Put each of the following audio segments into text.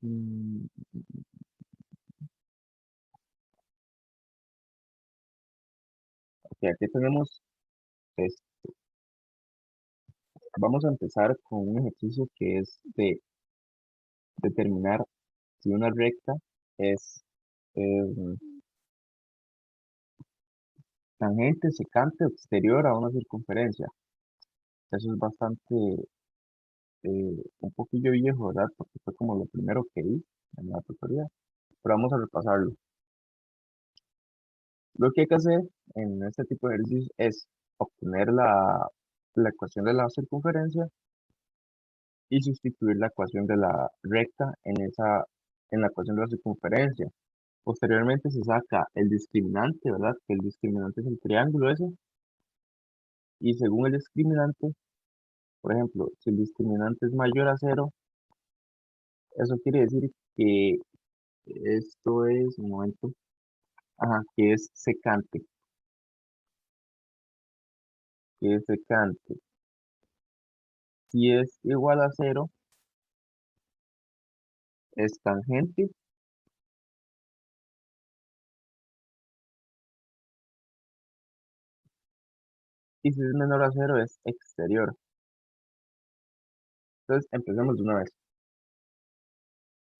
Mm, ok, aquí tenemos, es- vamos a empezar con un ejercicio que es de determinar si una recta es eh, tangente, secante o exterior a una circunferencia. Eso es bastante, un poquillo viejo, ¿verdad? Porque fue como lo primero que vi en la tutoría, pero vamos a repasarlo. Lo que hay que hacer en este tipo de ejercicios es obtener la ecuación de la circunferencia y sustituir la ecuación de la recta en la ecuación de la circunferencia. Posteriormente se saca el discriminante, ¿verdad? Que el discriminante es el triángulo ese, y según el discriminante, por ejemplo, si el discriminante es mayor a cero, eso quiere decir que esto es, un momento, ajá, que es secante, que es secante. Si es igual a cero, es tangente, y si es menor a cero, es exterior. Entonces, empecemos de una vez.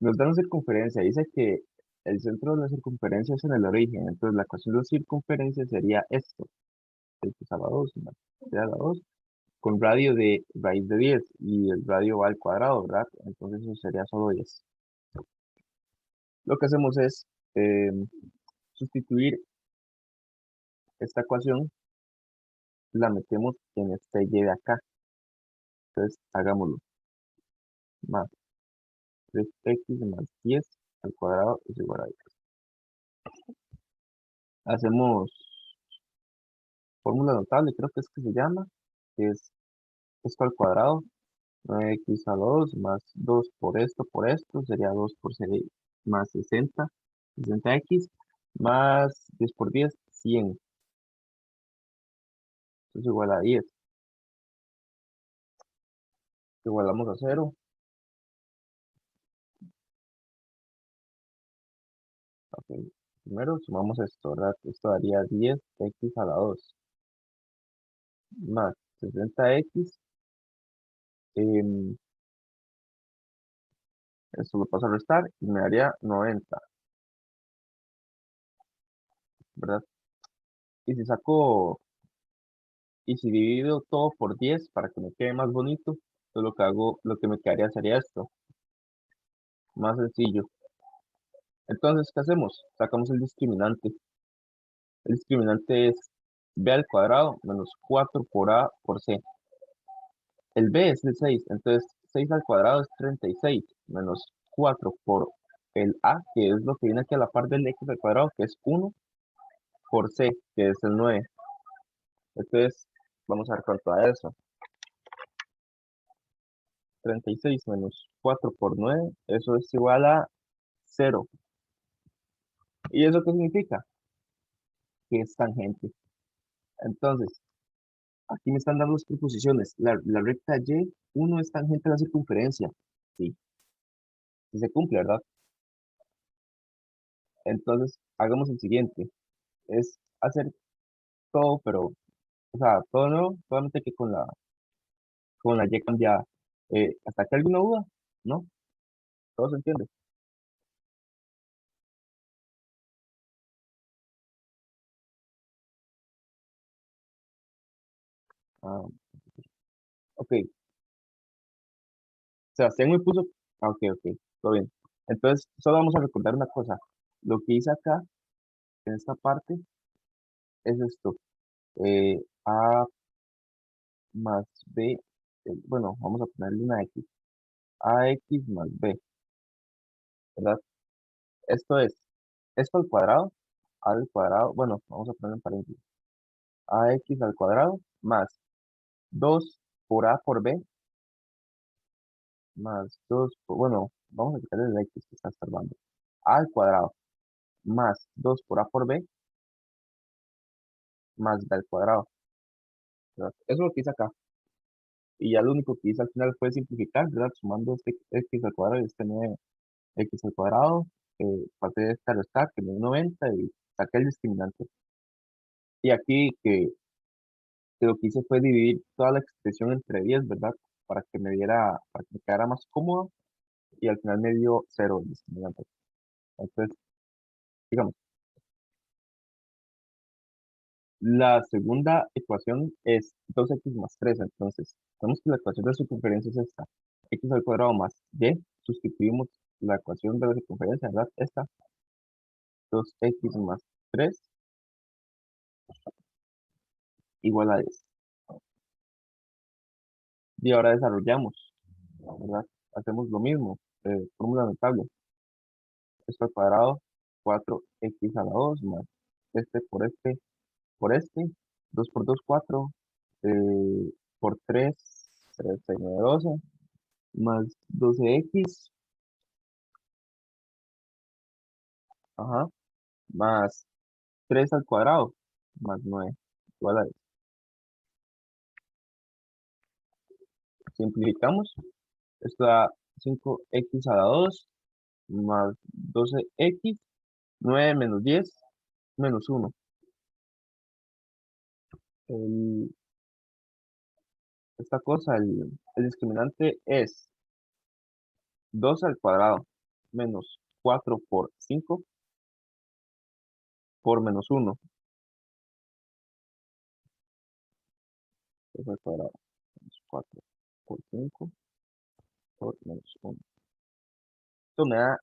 Nos da una circunferencia, dice que el centro de la circunferencia es en el origen, entonces la ecuación de circunferencia sería esto, x a la 2 más c a la 2, con radio de raíz de 10, y el radio va al cuadrado, ¿verdad? Entonces eso sería solo 10. Lo que hacemos es eh, sustituir esta ecuación, la metemos en este y de acá, entonces hagámoslo, más 3x más 10 al cuadrado es igual a 10. Hacemos fórmula notable, creo que es que se llama, que es esto al cuadrado, 9x a la 2 más 2 por esto, sería 2 por 6 más 60, 60x, más 10 por 10, 100. Esto es igual a 10. Igualamos a 0. Ok. Primero sumamos esto, ¿verdad? Esto daría 10x a la 2 más 60x. em, Esto lo paso a restar y me daría 90, ¿verdad? Y si saco, y si divido todo por 10 para que me quede más bonito, entonces lo que hago, lo que me quedaría sería esto, más sencillo. Entonces, ¿qué hacemos? Sacamos el discriminante. El discriminante es b al cuadrado menos 4 por a por c. El b es el 6, entonces 6 al cuadrado es 36 menos 4 por el a, que es lo que viene aquí a la par del x al cuadrado, que es 1 por c, que es el 9. Entonces, vamos a ver cuánto da eso. 36 menos 4 por 9, eso es igual a 0. ¿Y eso qué significa? Que es tangente. Entonces, aquí me están dando las proposiciones. La recta Y1 es tangente a la circunferencia. Sí, sí se cumple, ¿verdad? Entonces, hagamos el siguiente. Es hacer todo, pero, o sea, todo nuevo, solamente que con la Y cambiada. ¿Hasta aquí alguna duda? ¿No? ¿Todo se entiende? Ah, ok. Sebastián me puso. Ah, ok, ok. Todo bien. Entonces, solo vamos a recordar una cosa. Lo que hice acá, en esta parte, es esto. A más B, bueno, vamos a ponerle una X. AX más B, ¿verdad? Esto es, esto al cuadrado, A al cuadrado, bueno, vamos a poner en paréntesis. AX al cuadrado más 2 por A por B, más 2 bueno, vamos a quitarle el X que está estorbando. A al cuadrado más 2 por A por B, más B al cuadrado, ¿verdad? Eso es lo que hice acá. Y ya lo único que hice al final fue simplificar, ¿verdad? Sumando este X al cuadrado y este 9 x al cuadrado, pasé de esta a restar, que me dio 90 y saqué el discriminante. Y aquí que lo que hice fue dividir toda la expresión entre 10, ¿verdad? Para que me quedara más cómodo y al final me dio 0 el discriminante. Entonces, digamos, la segunda ecuación es 2x más 3. Entonces, tenemos que la ecuación de circunferencia es esta. X al cuadrado más y. Sustituimos la ecuación de la circunferencia, ¿verdad? Esta, 2x más 3 igual a 10. Y ahora desarrollamos, ¿verdad? Hacemos lo mismo. Fórmula notable. Esto al cuadrado, 4x a la 2 más este por este. 2 por 2 4. Por 3 3, 6, 9, 12. Más 12x. Ajá. Más 3 al cuadrado. Más 9. Igual a 10. Simplificamos. Esto da 5x a la 2 más 12x. 9 menos 10 menos 1. El- esta cosa, el discriminante es 2 al cuadrado menos 4 por 5 por menos 1. 2 al cuadrado menos 4 por 5 por menos 1. Esto me da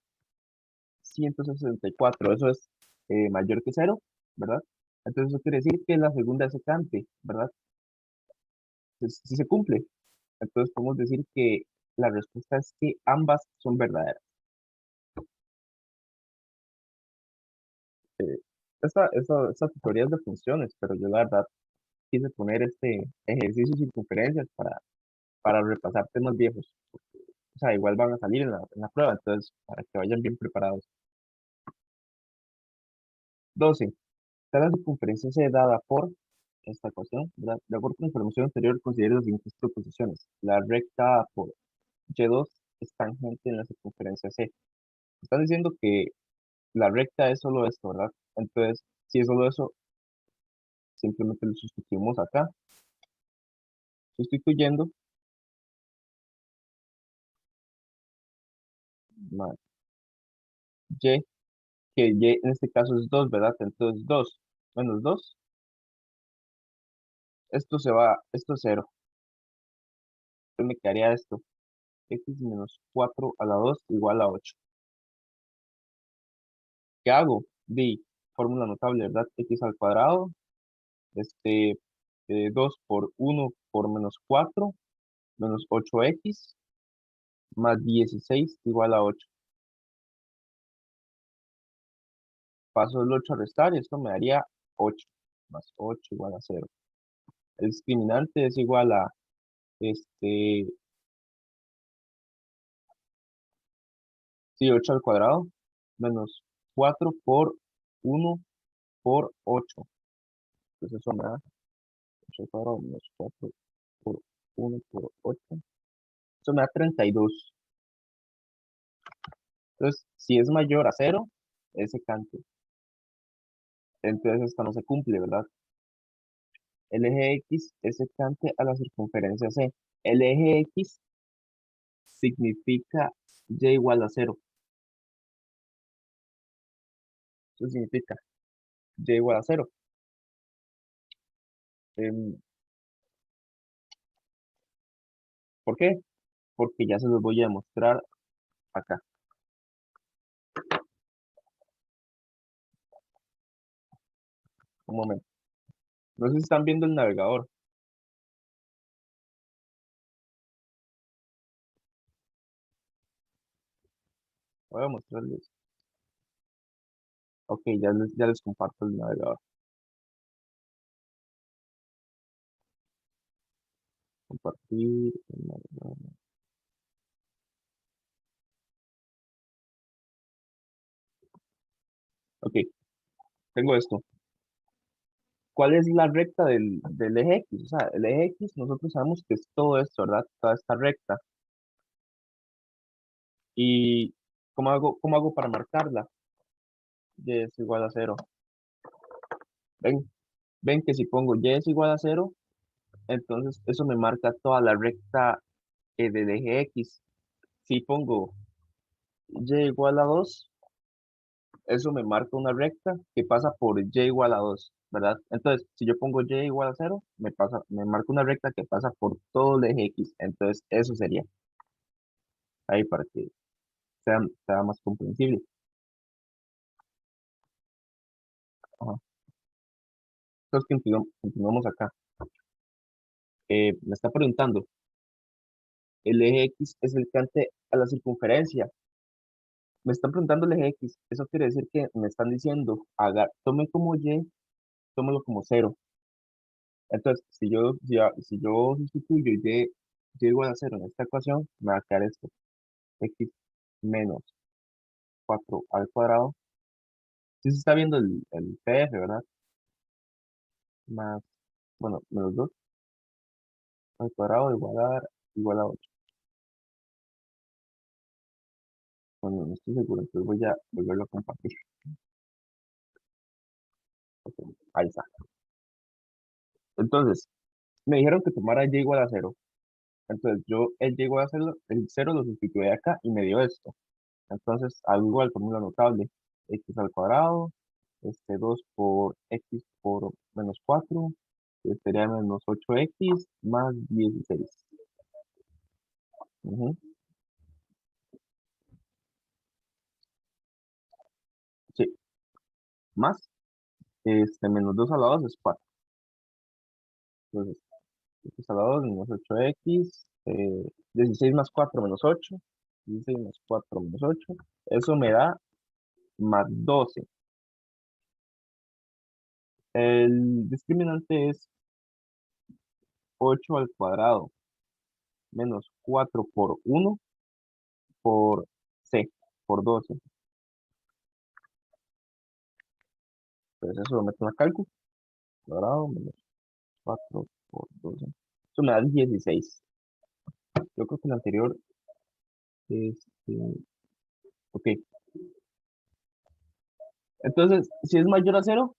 164. Eso es mayor que cero, ¿verdad? Entonces eso quiere decir que la segunda es secante, ¿verdad? Si se cumple. Entonces podemos decir que la respuesta es que ambas son verdaderas. Eh, esta tutoría es de funciones, pero yo la verdad quise poner este ejercicio de circunferencias para repasar temas viejos. O sea, igual van a salir en la prueba, entonces para que vayan bien preparados. 12. Está la circunferencia C dada por esta ecuación, ¿verdad? De acuerdo con la información anterior, considere las siguientes proposiciones. La recta por Y2 es tangente en la circunferencia C. Están diciendo que la recta es solo esto, ¿verdad? Entonces, si es solo eso, simplemente lo sustituimos acá. Sustituyendo, más Y, que Y en este caso es 2, ¿verdad? Entonces 2 menos 2, esto se va, esto es 0. Entonces me quedaría esto, x menos 4 a la 2 igual a 8. ¿Qué hago? Di, fórmula notable, ¿verdad? X al cuadrado, este, 2 por 1 por menos 4 menos 8x más 16 igual a 8. Paso el 8 a restar y esto me daría 8 más 8 igual a 0. El discriminante es igual a, este, sí, 8 al cuadrado menos 4 por 1 por 8. Entonces eso me da 8 al cuadrado menos 4 por 1 por 8. Eso me da 32. Entonces, si es mayor a 0, es secante. Entonces esta no se cumple, ¿verdad? El eje X es secante a la circunferencia C. El eje X significa Y igual a 0. Eso significa Y igual a 0. Em, ¿Por qué? Porque ya se los voy a demostrar acá. Un momento. No sé si están viendo el navegador. Voy a mostrarles. Ok, ya les comparto el navegador. Compartir el navegador. Ok, tengo esto. ¿Cuál es la recta del eje X? O sea, el eje X nosotros sabemos que es todo esto, ¿verdad? Toda esta recta. Y cómo hago para marcarla? Y es igual a cero. Ven, ven que si pongo y es igual a cero, entonces eso me marca toda la recta del eje X. Si pongo y igual a 2, eso me marca una recta que pasa por y igual a 2, ¿verdad? Entonces, si yo pongo y igual a cero, me marca una recta que pasa por todo el eje X. Entonces, eso sería ahí para que sea más comprensible. Ajá. Entonces, continuamos acá. Me está preguntando, el eje X es el que ante a la circunferencia. Me están preguntando el eje X. Eso quiere decir que me están diciendo, tome como Y, tómelo como cero. Entonces, si yo sustituyo y igual a cero en esta ecuación, me va a quedar esto, X menos 4 al cuadrado. Si se está viendo el PF, ¿verdad? Más, bueno, menos 2 al cuadrado igual a 8. Bueno, no estoy seguro, entonces voy a volverlo a compartir. Ok, ahí está. Entonces, me dijeron que tomara y igual a cero. Entonces, yo el y igual a cero, el cero lo sustituí acá y me dio esto. Entonces, hago igual, fórmula notable. X al cuadrado, 2 por X por menos 4, que sería menos 8X más 16. Ujú. Sí, más, menos 2 a la 2 es 4. Entonces, X a la 2 menos 8X, 16 más 4 menos 8, 16 más 4 menos 8, eso me da más 12. El discriminante es 8 al cuadrado menos 4 por 1 por C, por 12. Entonces eso lo meto en la cálculo, cuadrado menos 4 por 12. Eso me da 16. Yo creo que el anterior, este, ok. Entonces, si es mayor a cero,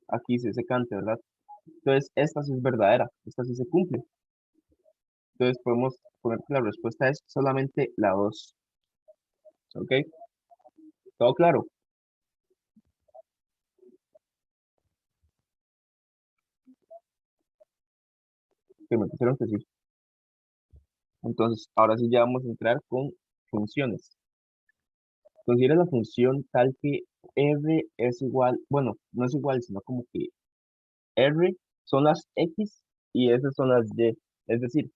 aquí se secante, ¿verdad? Entonces, esta sí es verdadera, esta sí se cumple. Entonces, podemos poner que la respuesta es solamente la 2. ¿Ok? ¿Todo claro? Que me pusieron que sí. Entonces, ahora sí ya vamos a entrar con funciones. Considera la función tal que r es igual, bueno, no es igual, sino como que r son las x y S son las y. Es decir,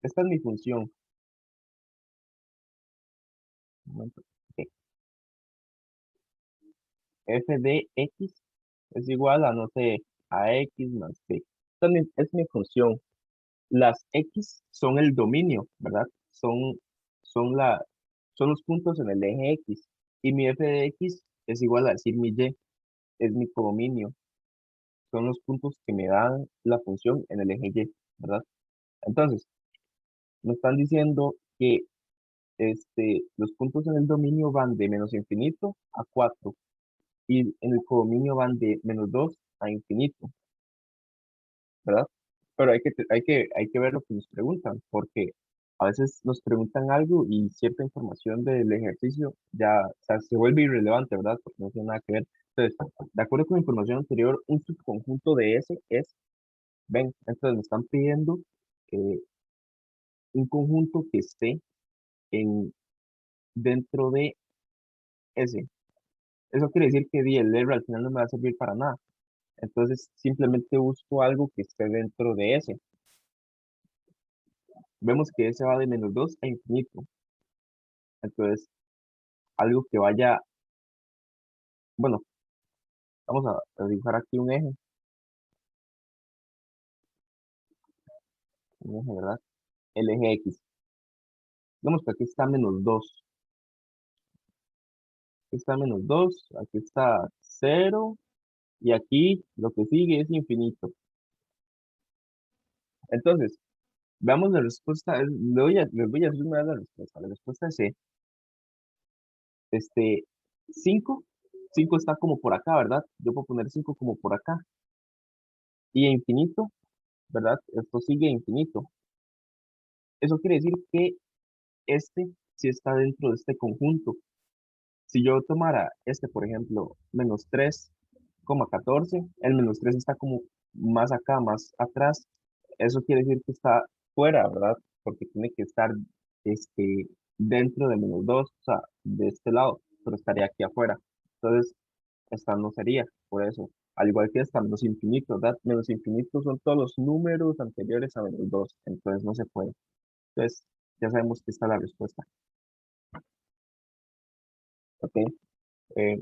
esta es mi función. Un momento. Ok. F de x es igual a, no sé, a x más b. Esta es mi función. Las x son el dominio, ¿verdad? Son, la, son los puntos en el eje x. Y mi f de x es igual a decir mi y, es mi codominio. Son los puntos que me dan la función en el eje y, ¿verdad? Entonces, me están diciendo que los puntos en el dominio van de menos infinito a 4 y en el codominio van de menos 2 a infinito, ¿verdad? Pero hay que ver lo que nos preguntan, porque a veces nos preguntan algo y cierta información del ejercicio ya, o sea, se vuelve irrelevante, ¿verdad? Porque no tiene nada que ver. Entonces, de acuerdo con la información anterior, un subconjunto de S es, ven, entonces me están pidiendo eh, un conjunto que esté dentro de S. Eso quiere decir que el R al final no me va a servir para nada. Entonces, simplemente busco algo que esté dentro de S. Vemos que S va de menos 2 a infinito. Entonces, algo que vaya, bueno, vamos a dibujar aquí un eje, ¿verdad? El eje X. Vemos que aquí está menos 2. Aquí está menos 2, aquí está cero y aquí lo que sigue es infinito. Entonces, veamos la respuesta. Les voy a hacer una de la respuesta. La respuesta es C. Este, 5 5 está como por acá, ¿verdad? Yo puedo poner 5 como por acá. Y a infinito, ¿verdad? Esto sigue a infinito. Eso quiere decir que este sí está dentro de este conjunto. Si yo tomara este, por ejemplo, -3,14, el -3 está como más acá, más atrás. Eso quiere decir que está fuera, ¿verdad? Porque tiene que estar este, dentro de -2, o sea, de este lado, pero estaría aquí afuera. Entonces, esta no sería, por eso. Al igual que esta, menos infinito, ¿verdad? Menos infinito son todos los números anteriores a -2, entonces no se puede. Entonces, ya sabemos que está la respuesta. ¿Ok? Eh,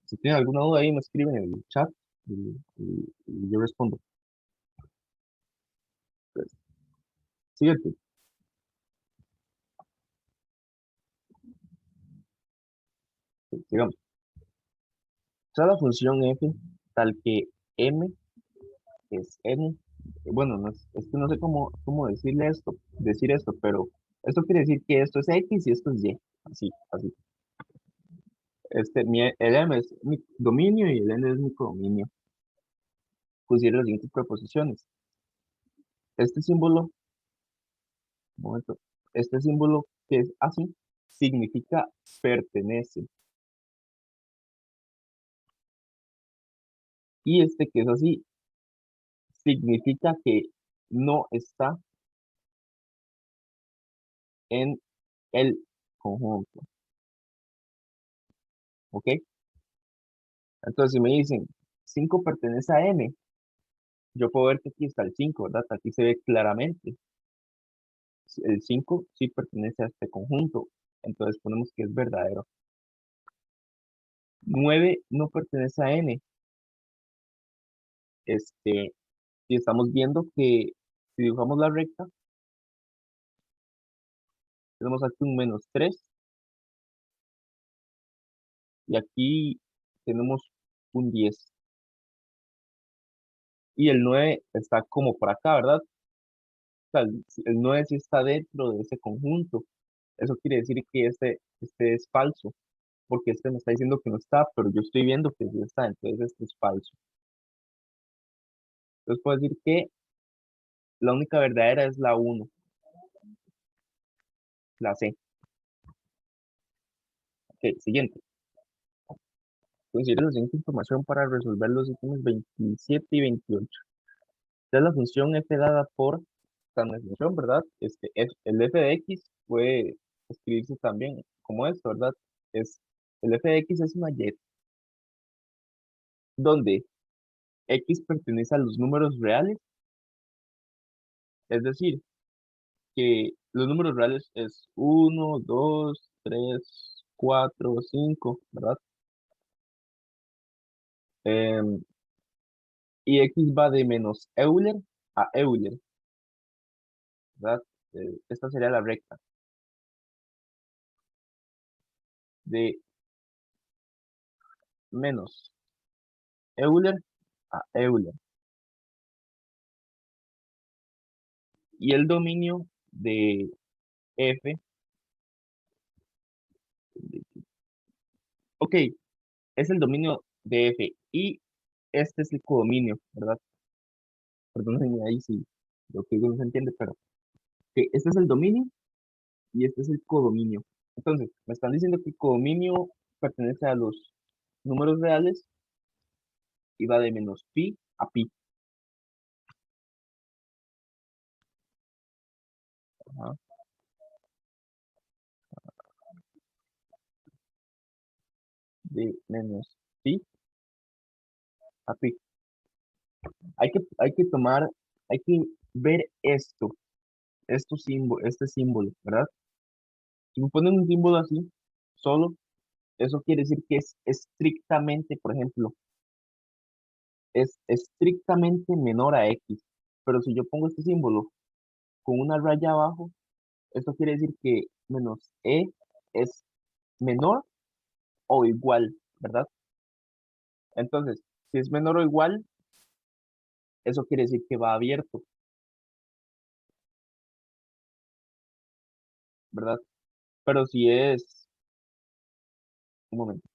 si tienen alguna duda ahí, me escriben en el chat y yo respondo. Pues, siguiente, sigamos. Sea la función f tal que m es n. Bueno, no es que no sé cómo decir esto, pero esto quiere decir que esto es x y esto es y. Así, así. El m es mi dominio y el n es mi codominio. Pusieron las siguientes proposiciones. Este símbolo, un momento, este símbolo que es así, significa pertenece. Y este que es así, significa que no está en el conjunto. ¿Ok? Entonces, si me dicen 5 pertenece a M, yo puedo ver que aquí está el 5, ¿verdad? Aquí se ve claramente. El 5 sí pertenece a este conjunto. Entonces ponemos que es verdadero. 9 no pertenece a N. Y estamos viendo que si dibujamos la recta, tenemos aquí un -3 y aquí tenemos un 10. Y el 9 está como por acá, ¿verdad? O sea, el 9 sí está dentro de ese conjunto. Eso quiere decir que este es falso, porque este me está diciendo que no está, pero yo estoy viendo que sí está, entonces este es falso. Entonces puedo decir que la única verdadera es la uno, la C. Ok, siguiente. Considere la siguiente información para resolver los ítems 27 y 28. Esta es la función f dada por esta función, ¿verdad? El f de x puede escribirse también como esto, ¿verdad? El f de x es una y donde x pertenece a los números reales, es decir, que los números reales es 1, 2, 3, 4, 5, ¿verdad? Em, y x va de menos Euler a Euler, ¿verdad? Esta sería la recta de menos Euler a Euler. Y el dominio de f, ok, es el dominio de f y este es el codominio, ¿verdad? Perdónenme ahí si lo que digo no se entiende, pero que este es el dominio y este es el codominio. Entonces, me están diciendo que el codominio pertenece a los números reales y va de menos pi a pi. Ajá, de menos pi a pi. Hay que ver este símbolo, ¿verdad? Si me ponen un símbolo así, solo, eso quiere decir que es estrictamente, por ejemplo, es estrictamente menor a x. Pero si yo pongo este símbolo con una raya abajo, esto quiere decir que menos e es menor o igual, ¿verdad? Entonces, si es menor o igual, eso quiere decir que va abierto, ¿verdad? Pero si es Un momento.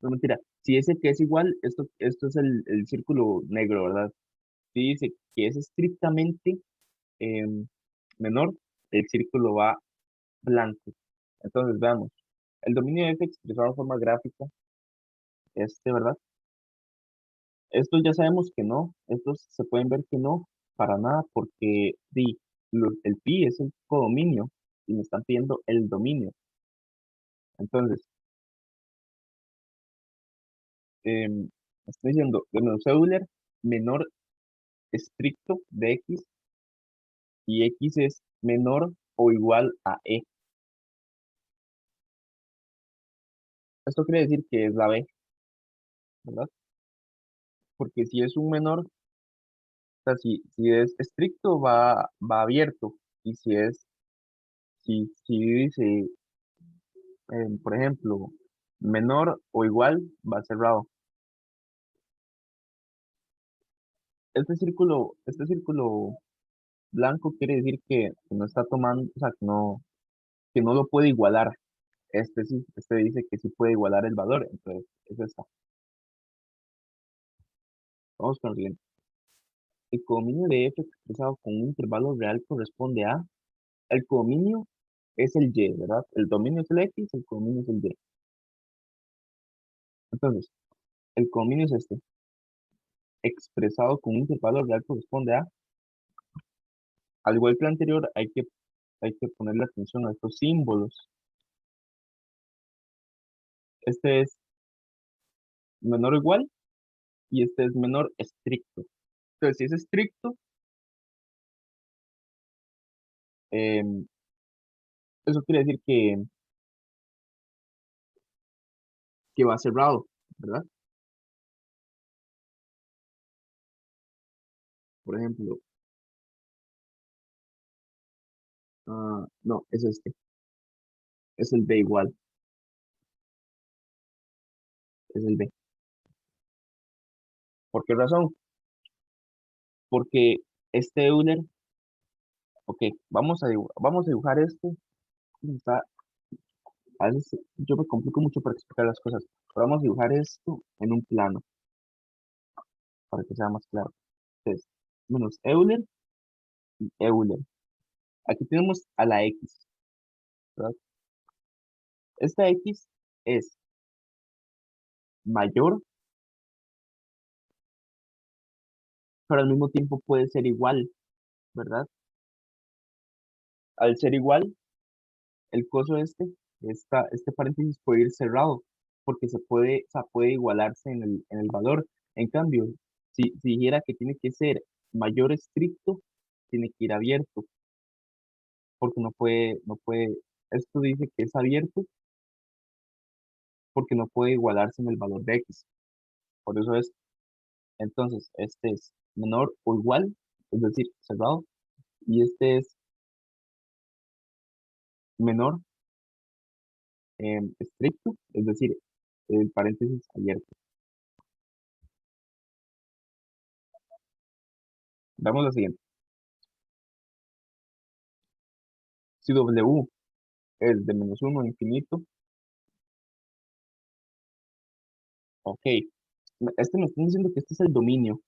No, mentira. Si ese que es igual, esto es el círculo negro, ¿verdad? Si dice que es estrictamente em, menor, el círculo va blanco. Entonces, veamos. El dominio de f expresado de forma gráfica, ¿verdad? Estos ya sabemos que no, estos se pueden ver que no, para nada, porque el pi es el codominio y me están pidiendo el dominio. Entonces, me estoy diciendo de menos Euler menor estricto de x y x es menor o igual a e. Esto quiere decir que es la b, ¿verdad? Porque si es un menor, o sea, si es estricto va abierto y si dice, por ejemplo, menor o igual, va cerrado. Este círculo blanco quiere decir que no está tomando, o sea, que no lo puede igualar. Este sí, este dice que sí puede igualar el valor, entonces es esta. Vamos con el siguiente. El codominio de f expresado con un intervalo real corresponde a, el codominio es el y, ¿verdad? El dominio es el x, el codominio es el y. Entonces, el codominio es este, expresado con un intervalo real corresponde a, al igual que el anterior, hay que ponerle atención a estos símbolos. Este es menor o igual y este es menor estricto. Entonces, si es estricto, em, eso quiere decir que va cerrado, ¿verdad? Por ejemplo, no, es este, es el B igual, es el B. ¿Por qué razón? Porque este Euler, ok, vamos a dibujar esto. Está, a veces yo me complico mucho para explicar las cosas, pero vamos a dibujar esto en un plano para que sea más claro. Entonces, menos Euler y Euler. Aquí tenemos a la X, ¿verdad? Esta X es mayor, pero al mismo tiempo puede ser igual, ¿verdad? Al ser igual, el coso este paréntesis puede ir cerrado, porque o sea, puede igualarse en el valor. En cambio, si dijera que tiene que ser mayor estricto, tiene que ir abierto, porque no puede, esto dice que es abierto porque no puede igualarse en el valor de x. Por eso entonces, este es menor o igual, es decir, cerrado, y este es menor estricto, es decir, el paréntesis abierto. Damos la siguiente. Si W es de -1 a infinito, ok. Me están diciendo que este es el dominio,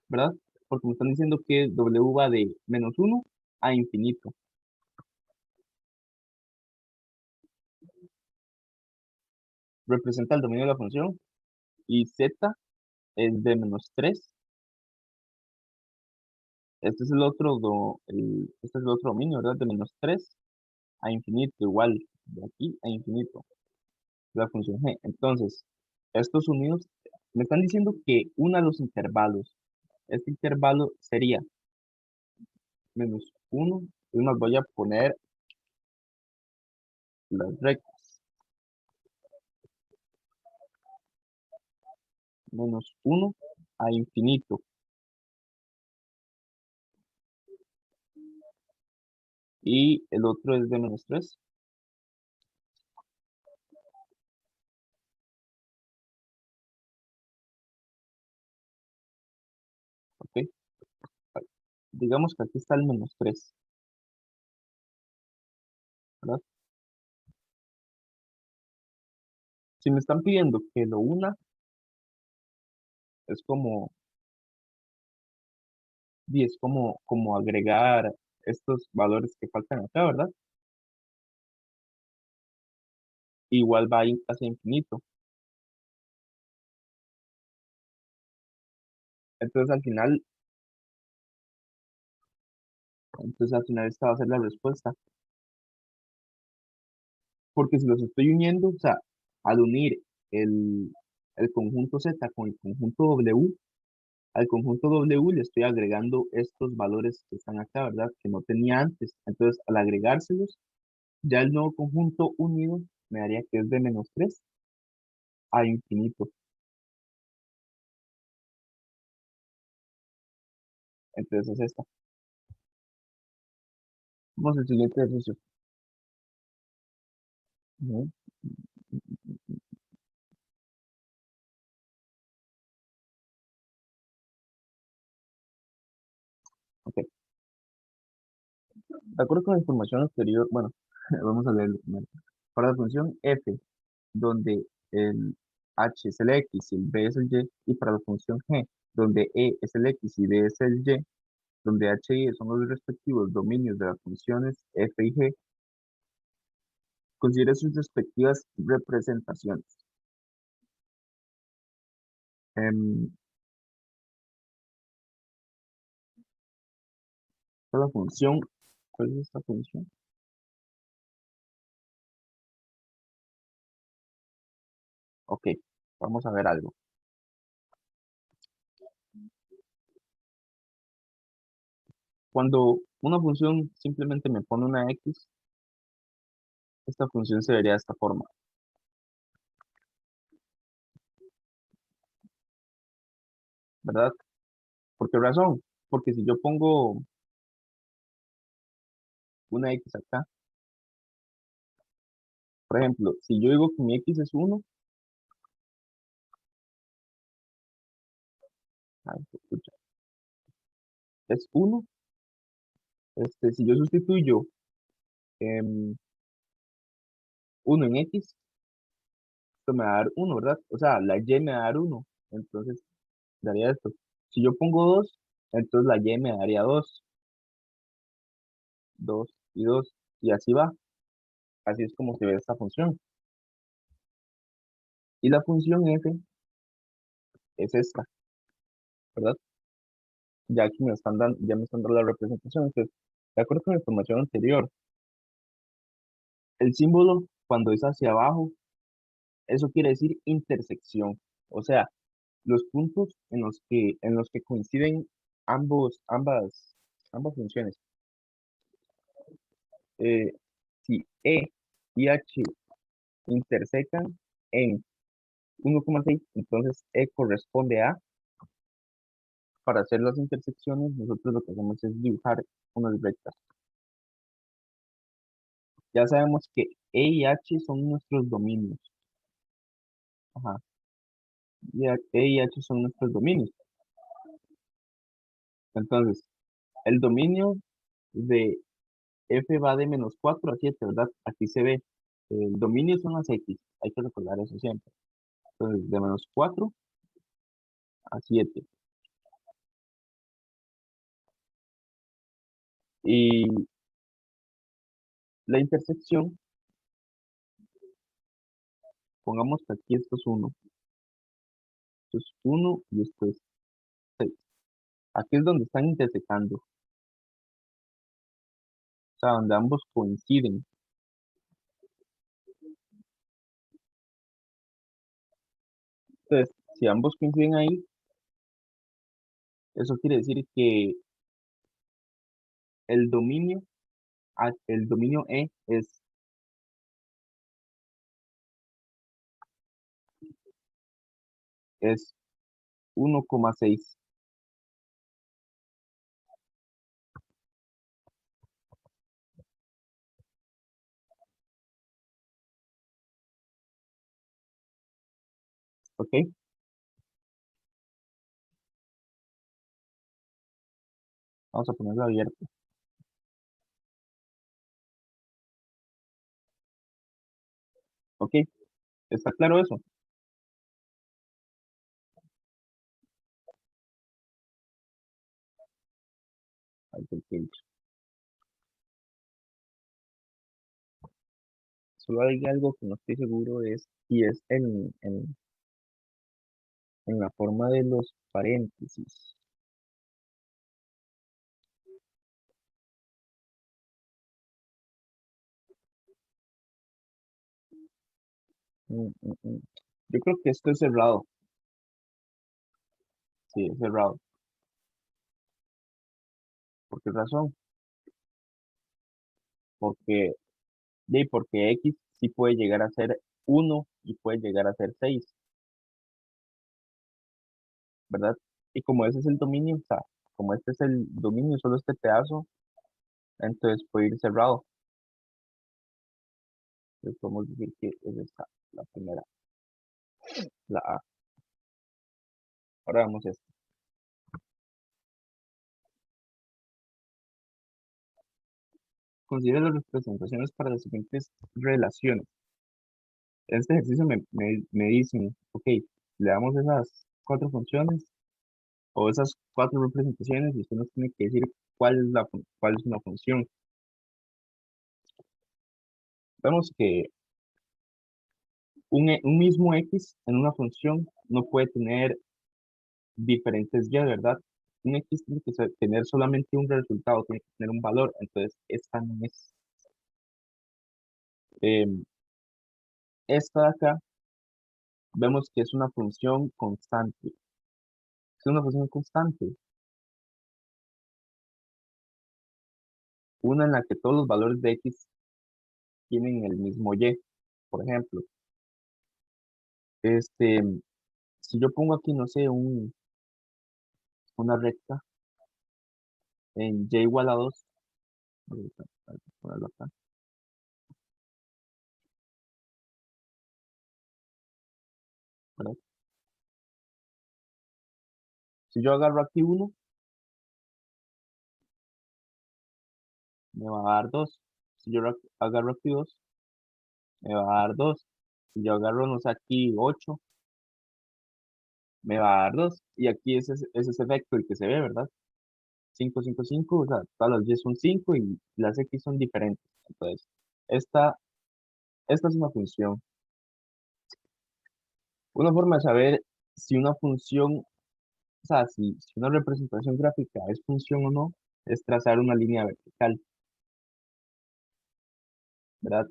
¿verdad? Porque me están diciendo que W va de -1 a infinito. Representa el dominio de la función. Y Z es de -3. Este es el otro dominio, ¿verdad? De -3 a infinito, igual, de aquí a infinito, la función g. Entonces, estos unidos me están diciendo que una los intervalos. Este intervalo sería -1. Es más, voy a poner las rectas. -1 a infinito. Y el otro es de -3. ¿Ok? Digamos que aquí está el -3. ¿verdad? Si me están pidiendo que lo una, es como, y es como agregar estos valores que faltan acá, ¿verdad? Igual va hacia infinito. Entonces al final, esta va a ser la respuesta. Porque si los estoy uniendo, o sea, al unir el, el conjunto Z con el conjunto W, al conjunto W le estoy agregando estos valores que están acá, ¿verdad? Que no tenía antes. Entonces, al agregárselos, ya el nuevo conjunto unido me daría que es de -3 a infinito. Entonces es esta. Vamos al siguiente ejercicio. Ujú. Ok. De acuerdo con la información anterior, bueno, vamos a leerlo primero. Para la función f, donde el h es el x y el b es el y, y para la función g, donde e es el x y b es el y, donde h y e son los respectivos dominios de las funciones f y g, considere sus respectivas representaciones. Em, esta es la función, ¿cuál es esta función? Ok, vamos a ver algo. Cuando una función simplemente me pone una x, esta función se vería de esta forma, ¿verdad? ¿Por qué razón? Porque si yo pongo una x acá, por ejemplo, si yo digo que mi x es 1, ay, escucha, es 1, si yo sustituyo 1 en x, esto me va a dar 1, ¿verdad? O sea, la y me va a dar 1, entonces daría esto. Si yo pongo 2, entonces la y me daría 2, 2 y 2, y así va. Así es como se ve esta función. Y la función f es esta, ¿verdad? Ya aquí ya me están dando la representación. Entonces, de acuerdo con la información anterior, el símbolo cuando es hacia abajo, eso quiere decir intersección. O sea, los puntos en los que coinciden ambas funciones. Eh, si E y H intersecan en 1,6, entonces E corresponde a, para hacer las intersecciones, nosotros lo que hacemos es dibujar unas rectas. Ya sabemos que E y H son nuestros dominios. Ajá. E y H son nuestros dominios. Entonces, el dominio de F va de -4 a 7, ¿verdad? Aquí se ve. El dominio son las X. Hay que recordar eso siempre. Entonces, de -4 a 7. Y la intersección, pongamos que aquí esto es 1. Esto es 1 y esto es 6. Aquí es donde están intersecando. O sea, donde ambos coinciden. Entonces, si ambos coinciden ahí, eso quiere decir que el dominio, el dominio E es 1,6. ¿Ok? Vamos a ponerlo abierto. ¿Ok? ¿Está claro eso? Ahí está el page. Solo hay algo que no estoy seguro es si es en la forma de los paréntesis. Mm, mm, mm. Yo creo que esto es cerrado. Sí, es cerrado. ¿Por qué razón? Porque, porque X sí puede llegar a ser 1 y puede llegar a ser 6, ¿verdad? Y como ese es el dominio, o sea, como este es el dominio, solo este pedazo, entonces puede ir cerrado. Entonces podemos decir que es esta, la primera, la A. Ahora vamos a esto. Considera las representaciones para las siguientes relaciones. En este ejercicio me dicen, ok, le damos esas cuatro funciones o esas cuatro representaciones y usted nos tiene que decir cuál es una función. Vemos que un mismo X en una función no puede tener diferentes Y, ¿verdad? Un X tiene que tener solamente un resultado, tiene que tener un valor, entonces esta no es. em, esta de acá, vemos que es una función constante. Es una función constante, una en la que todos los valores de X tienen el mismo Y. Por ejemplo, este, si yo pongo aquí, no sé, una recta en Y igual a 2, voy a ponerlo acá, ¿verdad? Si yo agarro aquí uno, me va a dar 2. Si yo agarro aquí 2, me va a dar 2. Si yo agarro, no sé, aquí 8, me va a dar 2. Y aquí es ese efecto el que se ve, ¿verdad? 5 5 5, o sea, todas las Y son 5 y las X son diferentes. Entonces, esta, esta es una función. Una forma de saber si una función, o sea, si una representación gráfica es función o no, es trazar una línea vertical, ¿verdad?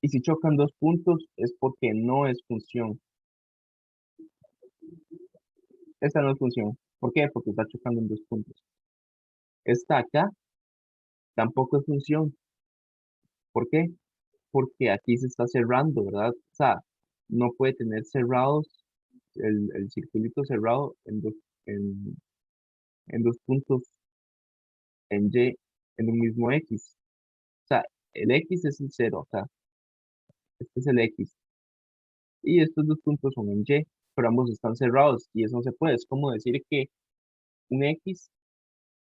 Y si chocan dos puntos es porque no es función. Esta no es función. ¿Por qué? Porque está chocando en dos puntos. Esta acá tampoco es función. ¿Por qué? Porque aquí se está cerrando, ¿verdad? O sea, no puede tener cerrados el circulito cerrado en, en dos puntos en Y en un mismo X. O sea, el X es el cero acá. Este es el X. Y estos dos puntos son en Y, pero ambos están cerrados y eso no se puede. Es como decir que un X,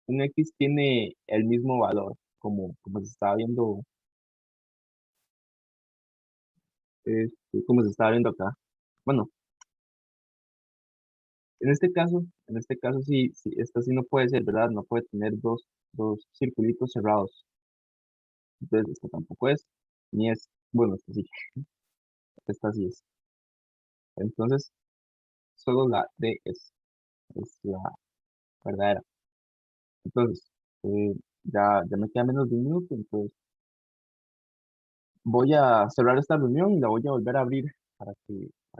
un X tiene el mismo valor, como se estaba viendo, como se estaba viendo acá. Bueno, en este caso sí, sí, esta sí no puede ser, ¿verdad? No puede tener dos circulitos cerrados. Entonces, esta tampoco es, ni es, bueno, esta sí es. Entonces, solo la D es la verdadera. Entonces, ya me queda menos de un minuto, entonces voy a cerrar esta reunión y la voy a volver a abrir para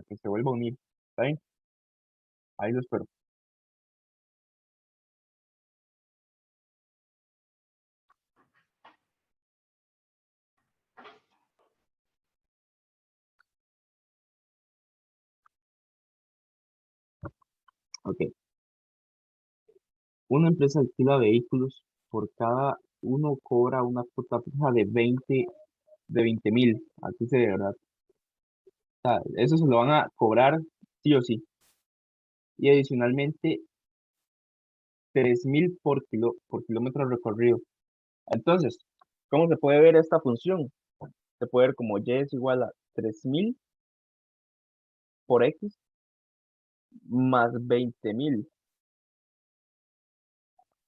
que se vuelva a unir. ¿Está bien? Ahí lo espero. Ok. Una empresa alquila vehículos, por cada uno cobra una cuota fija de 20.000. Aquí se ve, ¿verdad? O sea, eso se lo van a cobrar sí o sí. Y adicionalmente, 3.000 por kilómetro recorrido. Entonces, ¿cómo se puede ver esta función? Se puede ver como Y es igual a 3000 por X más 20.000.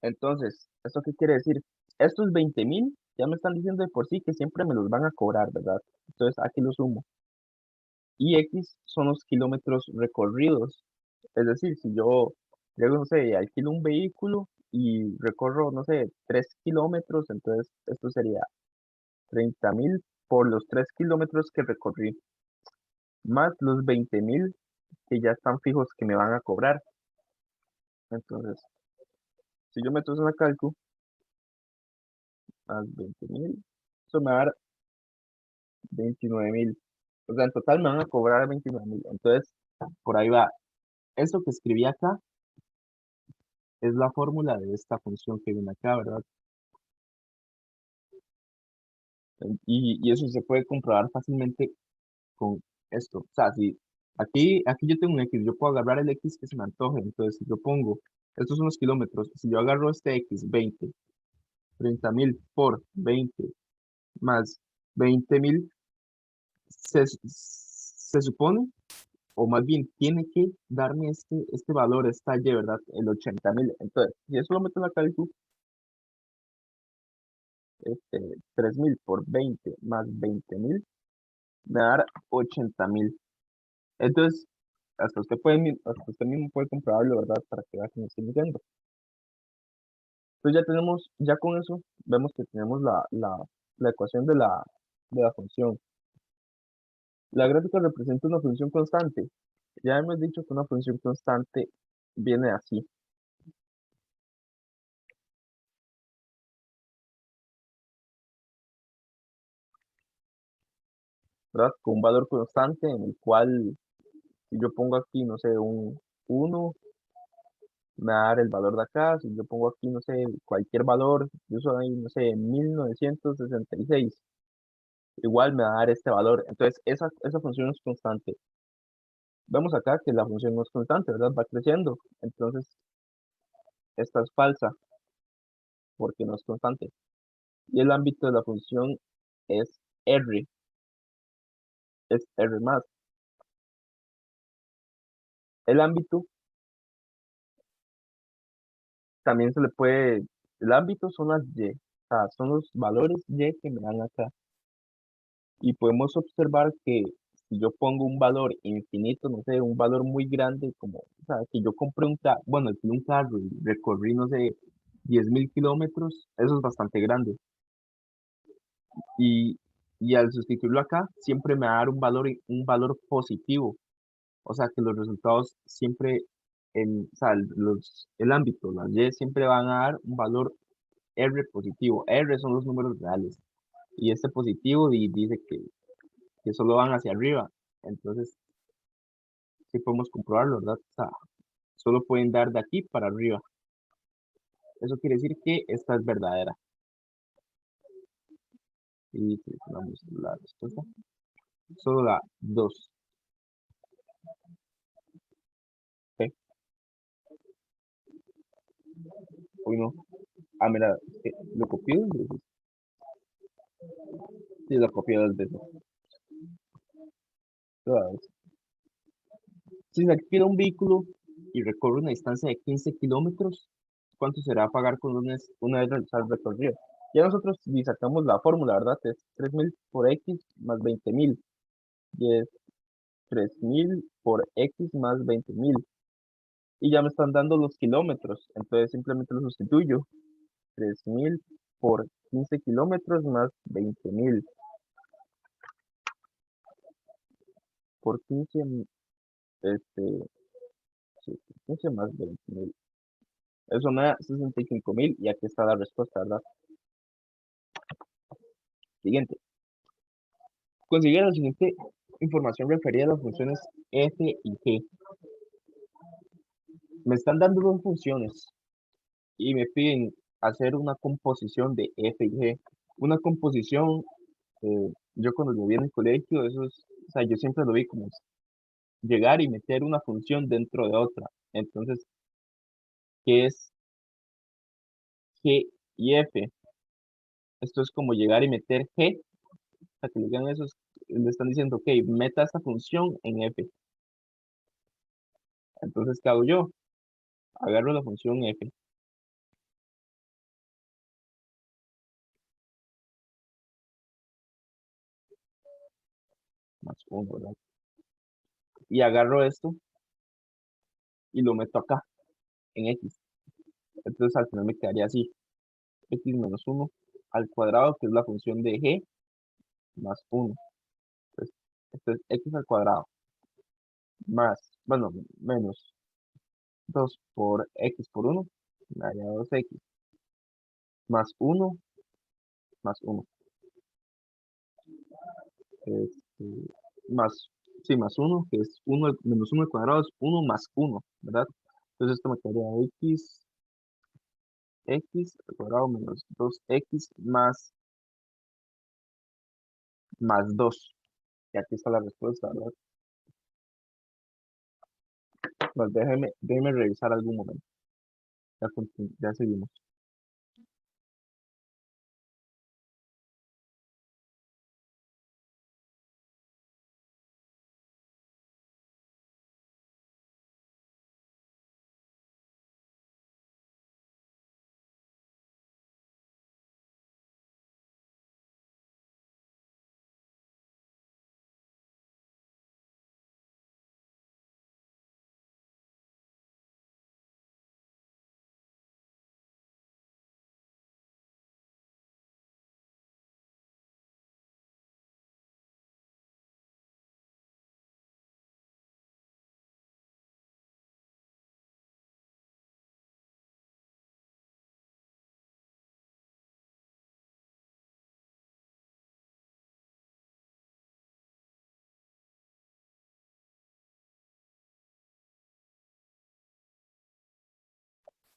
Entonces, ¿esto qué quiere decir? Estos 20.000 ya me están diciendo de por sí que siempre me los van a cobrar, ¿verdad? Entonces, aquí lo sumo. Y X son los kilómetros recorridos. Es decir, si yo llego, no sé, alquilo un vehículo y recorro, no sé, 3 kilómetros, entonces esto sería 30.000 por los 3 kilómetros que recorrí, más los 20.000 que ya están fijos que me van a cobrar. Entonces, si yo meto eso en la calcu, más 20.000, eso me va a dar 29.000. O sea, en total me van a cobrar 29.000. Entonces, por ahí va. Eso que escribí acá es la fórmula de esta función que viene acá, ¿verdad? Y eso se puede comprobar fácilmente con esto. O sea, si aquí yo tengo un X, yo puedo agarrar el X que se me antoje. Entonces, si yo pongo, estos son los kilómetros, si yo agarro este X, 20, 30.000 por 20 más 20.000, se supone, o más bien tiene que darme este valor, esta Y, ¿verdad? El 80.000. Entonces, si eso lo meto en la cálculo, 3.000 por 20 más 20.000, me va a dar 80.000. Entonces, hasta usted mismo puede comprobarlo, ¿verdad? Para que vea que me estoy midiendo. Entonces ya con eso, vemos que tenemos la ecuación de la función. La gráfica representa una función constante. Ya hemos dicho que una función constante viene así, ¿verdad? Con un valor constante en el cual, si yo pongo aquí, no sé, un 1, me va a dar el valor de acá. Si yo pongo aquí, no sé, cualquier valor, yo soy, no sé, 1966, igual me va a dar este valor. Entonces, esa función es constante. Vemos acá que la función no es constante, ¿verdad? Va creciendo. Entonces, esta es falsa porque no es constante. Y el ámbito de la función es R, es R más. El ámbito también se le puede, el ámbito son las Y, o sea, son los valores Y que me dan acá. Y podemos observar que si yo pongo un valor infinito, no sé, un valor muy grande, como, o sea, que yo compré bueno, alquilé un carro y recorrí, no sé, 10.000 kilómetros, eso es bastante grande. Y, y al sustituirlo acá, siempre me va a dar un valor positivo. O sea, que los resultados siempre, o sea, el ámbito, las Y siempre van a dar un valor R positivo. R son los números reales. Y este positivo dice que solo van hacia arriba. Entonces, sí podemos comprobarlo, ¿verdad? O sea, solo pueden dar de aquí para arriba. Eso quiere decir que esta es verdadera. Y seleccionamos la respuesta. Solo la 2. ¿Ok? Uy, no. Ah, mira, lo copié 2 veces. Sí, lo copié 2 veces. Toda vez. Si se alquila un vehículo y recorre una distancia de 15 kilómetros, ¿cuánto será pagar con una vez realizado el recorrido? Ya nosotros si sacamos la fórmula, ¿verdad? Es 3.000 por X más 20.000. Y es 3.000 por X más 20.000. Y ya me están dando los kilómetros. Entonces simplemente lo sustituyo. 3.000 por 15 kilómetros más 20.000. Por 15, este, sí, 15 más 20.000. Eso me da 65.000 y aquí está la respuesta, ¿verdad? Siguiente. Consigue la siguiente información referida a las funciones f y g. Me están dando dos funciones y me piden hacer una composición de f y g. Una composición, yo cuando lo vi en el colegio, o sea, yo siempre lo vi como llegar y meter una función dentro de otra. Entonces, ¿qué es g y f? Esto es como llegar y meter g, para que le digan eso, me están diciendo, ok, meta esta función en f. Entonces, ¿qué hago yo? Agarro la función f más 1, ¿verdad? Y agarro esto y lo meto acá, en x. Entonces, al final me quedaría así, x menos 1 al cuadrado, que es la función de g, más 1. Entonces, esto es x al cuadrado, más, bueno, menos 2 por x por 1, me daría 2x, más 1, más 1. Este, más, sí, más 1, que es 1, menos 1 al cuadrado es 1 más 1, ¿verdad? Entonces esto me quedaría x al cuadrado menos 2x más 2. Y aquí está la respuesta, ¿verdad? Pues déjeme revisar algún momento. Ya seguimos.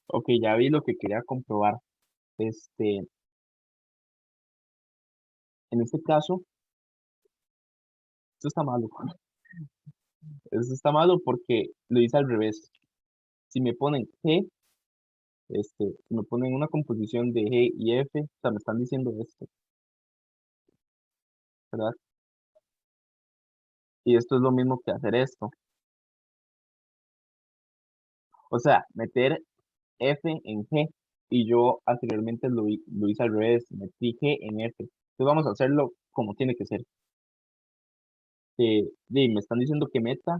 Ok, ya vi lo que quería comprobar. Este, en este caso, esto está malo. Esto está malo porque lo hice al revés. Si me ponen G, si me ponen una composición de G y F, o sea, me están diciendo esto, ¿verdad? Y esto es lo mismo que hacer esto. O sea, meter F en G. Y yo anteriormente lo hice al revés, metí G en F. Entonces vamos a hacerlo como tiene que ser. Me están diciendo que meta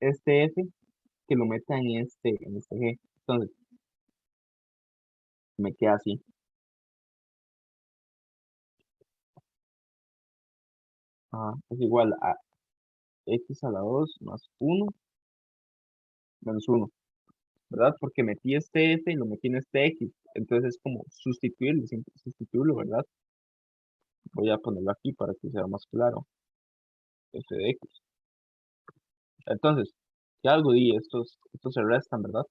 este F, que lo meta en este G. Entonces, me queda así. Es igual a x a la 2 más 1 menos 1, ¿verdad? Porque metí este f y lo metí en este x. Entonces es como sustituirlo, siempre sustituirlo, ¿verdad? Voy a ponerlo aquí para que sea más claro. F de x. Entonces, si algo di, estos se restan, ¿verdad?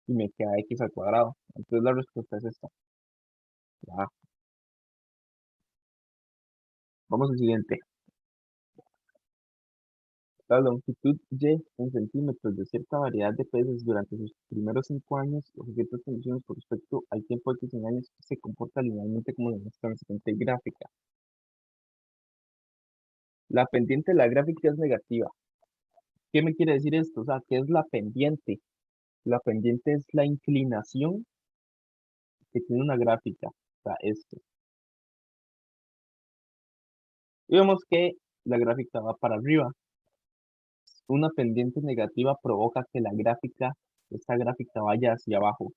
Y me queda x al cuadrado. Entonces la respuesta es esta. Ya. Vamos al siguiente. La longitud y en centímetros de cierta variedad de peces durante sus primeros 5 años, los objetos condiciones con respecto al tiempo X en años, se comporta linealmente como demuestra la siguiente gráfica. La pendiente de la gráfica es negativa. ¿Qué me quiere decir esto? O sea, ¿qué es la pendiente? La pendiente es la inclinación que tiene una gráfica. O sea, esto. Y vemos que la gráfica va para arriba. Una pendiente negativa provoca que esta gráfica vaya hacia abajo.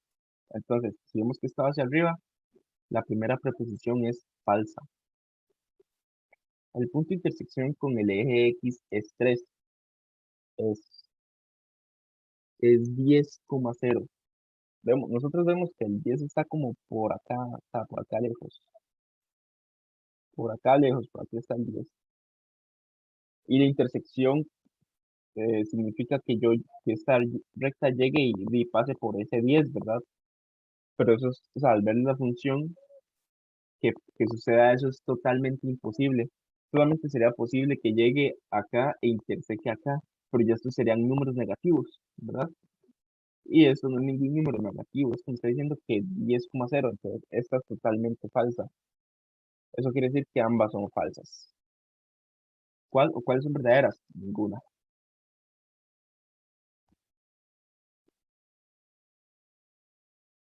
Entonces, si vemos que está hacia arriba, la primera preposición es falsa. El punto de intersección con el eje X es 3, es, es 10,0. Nosotros vemos que el 10 está como por acá, está por acá lejos, por aquí está el 10. Y la intersección significa que esta recta llegue y pase por ese 10, ¿verdad? Pero eso es, o sea, al ver la función, que suceda eso es totalmente imposible. Solamente sería posible que llegue acá e interseque acá, pero ya estos serían números negativos, ¿verdad? Y eso no es ningún número negativo, es que me está diciendo que 10,0, entonces esta es totalmente falsa. Eso quiere decir que ambas son falsas. ¿Cuál o cuáles son verdaderas? Ninguna.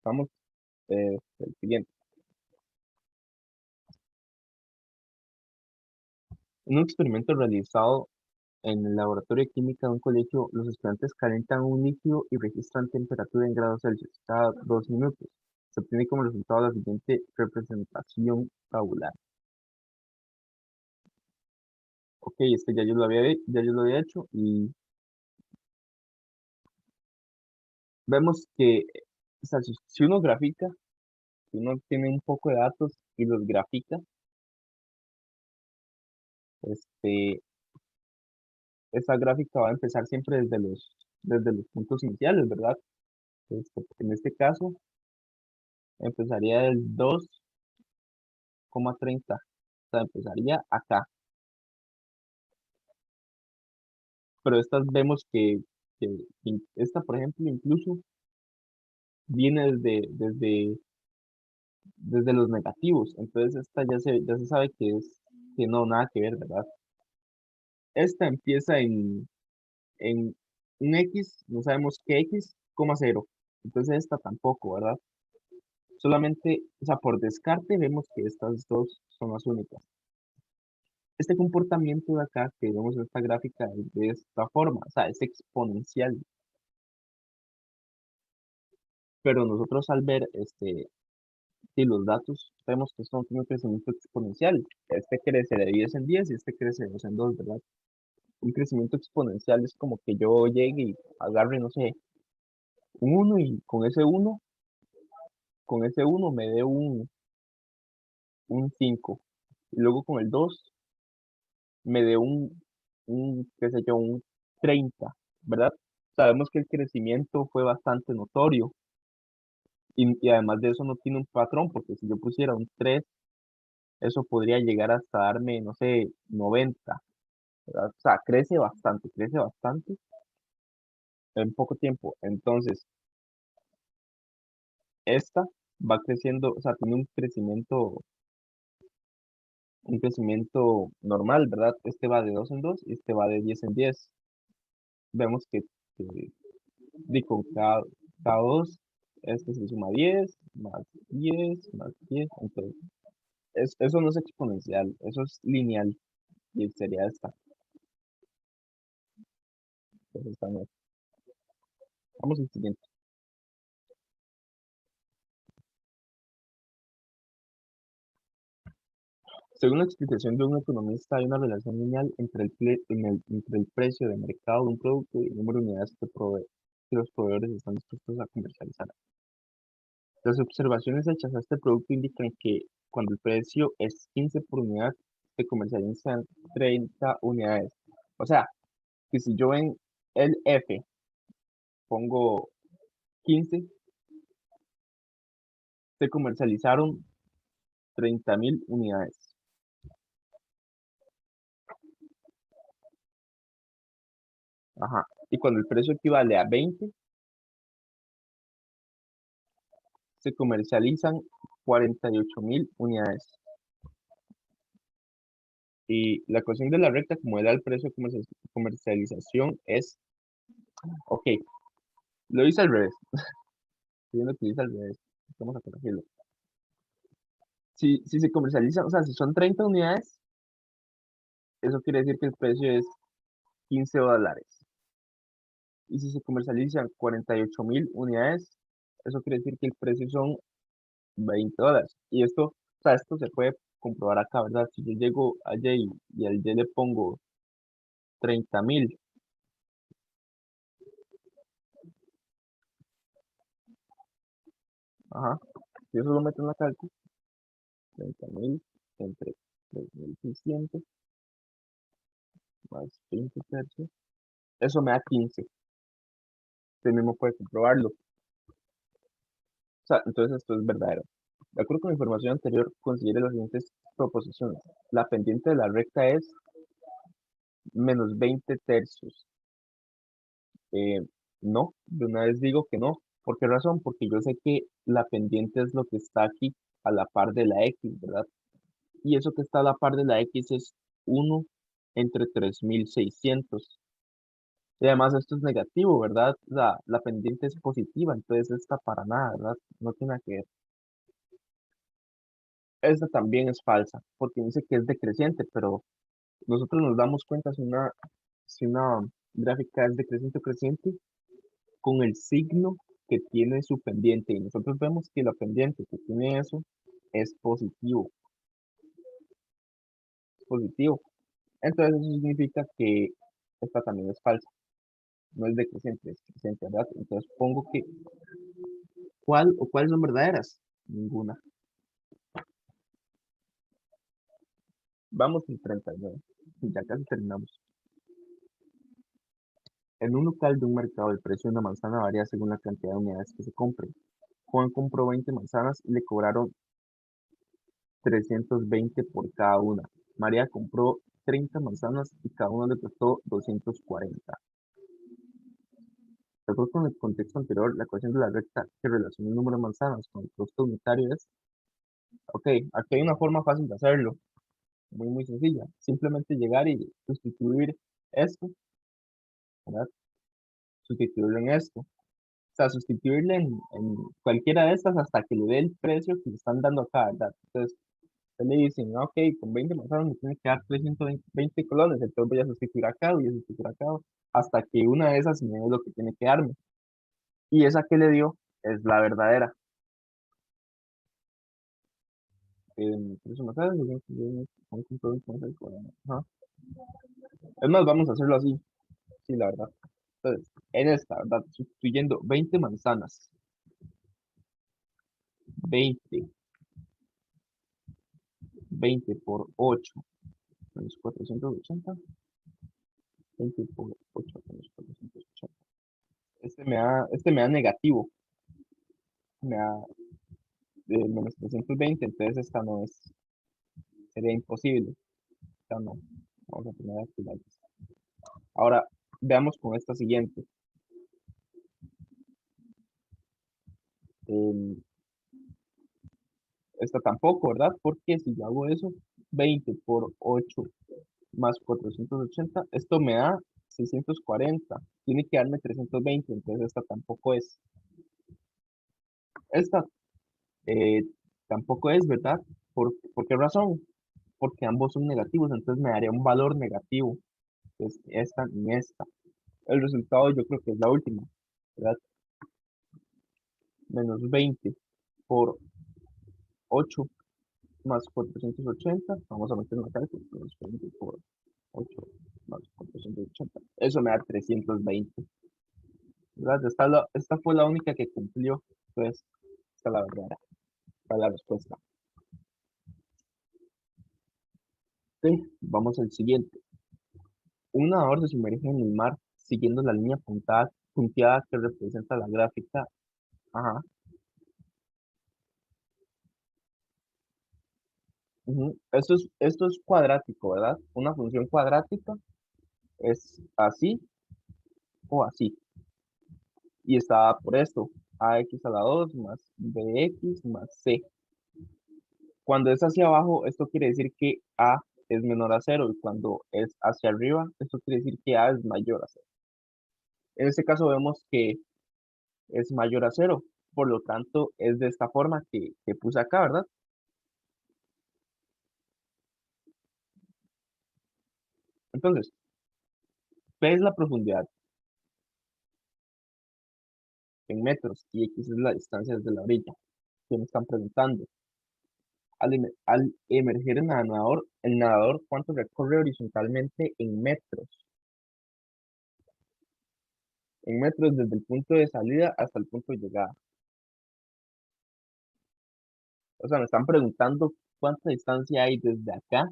Vamos, el siguiente. En un experimento realizado en el laboratorio de química de un colegio, los estudiantes calientan un líquido y registran temperatura en grados Celsius cada 2 minutos. Se obtiene como resultado la siguiente representación tabular. Ok, este ya yo lo había hecho y vemos que, o sea, si uno grafica, si uno tiene un poco de datos y los grafica, este, esa gráfica va a empezar siempre desde los puntos iniciales, ¿verdad? En este caso, empezaría del 2,30. O sea, empezaría acá. Pero estas vemos que esta, por ejemplo, incluso viene desde los negativos. Entonces esta ya se sabe que no, nada que ver, ¿verdad? Esta empieza en un X, no sabemos qué X, coma cero. Entonces esta tampoco, ¿verdad? Solamente, o sea, por descarte vemos que estas dos son las únicas. Este comportamiento de acá que vemos en esta gráfica es de esta forma, o sea, es exponencial. Pero nosotros al ver si los datos, vemos que son un crecimiento exponencial. Este crece de 10 en 10 y este crece de 2 en 2, ¿verdad? Un crecimiento exponencial es como que yo llegue y agarre, no sé, un uno y con ese uno me dé un 5. Y luego con el 2 me dé qué sé yo, un 30, ¿verdad? Sabemos que el crecimiento fue bastante notorio y además de eso no tiene un patrón, porque si yo pusiera un 3 eso podría llegar hasta darme, no sé, 90, ¿verdad? O sea, crece bastante en poco tiempo. Entonces, esta va creciendo, o sea, tiene un crecimiento normal, ¿verdad? Este va de 2 en 2 y este va de 10 en 10. Vemos que con cada 2, este se suma 10 más 10 más 10. Entonces, eso no es exponencial, eso es lineal y sería esta. Entonces, esta no es. Vamos al siguiente. Según la explicación de un economista, hay una relación lineal entre el precio de mercado de un producto y el número de unidades que los proveedores están dispuestos a comercializar. Las observaciones hechas a este producto indican que cuando el precio es 15 por unidad, se comercializan 30 unidades. O sea, que si yo en el F pongo 15, se comercializaron 30.000 unidades. Ajá. Y cuando el precio equivale a 20, se comercializan 48.000 unidades. Y la ecuación de la recta, como era el precio de comercialización, es, ok, lo hice al revés. Estoy viendo que lo hice al revés. Vamos a corregirlo. Si se comercializa, o sea, si son 30 unidades, eso quiere decir que el precio es $15. Y si se comercializan 48.000 unidades, eso quiere decir que el precio son $20. Y esto, o sea, esto se puede comprobar acá, ¿verdad? Si yo llego allá y al Y le pongo 30.000, ajá, si eso lo meto en la calculadora, 30.000 entre 3.600 más 20 tercios, eso me da 15. Usted mismo puede comprobarlo. O sea, entonces esto es verdadero. De acuerdo con la información anterior, considere las siguientes proposiciones. La pendiente de la recta es menos 20 tercios. Eh, No, de una vez digo que no. ¿Por qué razón? Porque yo sé que la pendiente es lo que está aquí a la par de la X, ¿verdad? Y eso que está a la par de la X es 1 entre 3600. Y además esto es negativo, ¿verdad? La pendiente es positiva, entonces esta para nada, ¿verdad? No tiene nada que ver. Esta también es falsa, porque dice que es decreciente, pero nosotros nos damos cuenta si una gráfica es decreciente o creciente con el signo que tiene su pendiente. Y nosotros vemos que la pendiente que tiene eso es positivo, es positivo. Entonces eso significa que esta también es falsa. No es decreciente, es creciente, ¿verdad? Entonces pongo que, ¿cuál o cuáles son verdaderas? Ninguna. Vamos al 39. Ya casi terminamos. En un local de un mercado, el precio de una manzana varía según la cantidad de unidades que se compren. Juan compró 20 manzanas y le cobraron 320 por cada una. María compró 30 manzanas y cada una le costó 240. De acuerdo con el contexto anterior, la ecuación de la recta que relaciona el número de manzanas con el costo unitario es, ok, aquí hay una forma fácil de hacerlo, muy muy sencilla. Simplemente llegar y sustituir esto, ¿verdad? Sustituirlo en esto. O sea, sustituirle en cualquiera de estas hasta que le dé el precio que le están dando acá, ¿verdad? Entonces, usted le dicen, ok, con 20 manzanas me tiene que dar 320 colones, entonces voy a sustituir acá, voy a sustituir acá, hasta que una de esas me dé lo que tiene que darme. Y esa que le dio es la verdadera. Precio manzanas, ajá. Es más, vamos a hacerlo así, sí, la verdad. Entonces, en esta, ¿verdad? Sustituyendo 20 manzanas, 20 20 por 8 menos 480, 20 por 8 menos 480. Este me da negativo, me da menos 320, entonces esta no es, sería imposible. Esta no. Vamos a poner aquí la lista. Ahora, veamos con esta siguiente. Em, esta tampoco, ¿verdad? Porque si yo hago eso, 20 por 8 más 480, esto me da 640. Tiene que darme 320, entonces esta tampoco es. Esta eh, tampoco es, ¿verdad? ¿Por qué razón? Porque ambos son negativos, entonces me daría un valor negativo. Entonces, esta ni esta. El resultado yo creo que es la última, ¿verdad? Menos 20 por 8 más 480. Vamos a meter una cálculo. Menos 20 por 8 más 480. Eso me da 320, ¿verdad? Esta fue la única que cumplió. Entonces, esta es la verdadera. Esta es la respuesta. Ok, vamos al siguiente. Un nadador se sumerge en el mar siguiendo la línea punteada que representa la gráfica. Ajá. Ujú. Esto es cuadrático, ¿verdad? Una función cuadrática es así o así. Y está por esto, ax a la 2 más bx más c. Cuando es hacia abajo, esto quiere decir que a es menor a cero. Y cuando es hacia arriba, esto quiere decir que a es mayor a cero. En este caso vemos que es mayor a cero. Por lo tanto, es de esta forma que puse acá, ¿verdad? Entonces, P es la profundidad en metros y X es la distancia desde la orilla. ¿Qué me están preguntando? Al emerger el nadador, ¿cuánto recorre horizontalmente en metros? En metros desde el punto de salida hasta el punto de llegada. O sea, me están preguntando cuánta distancia hay desde acá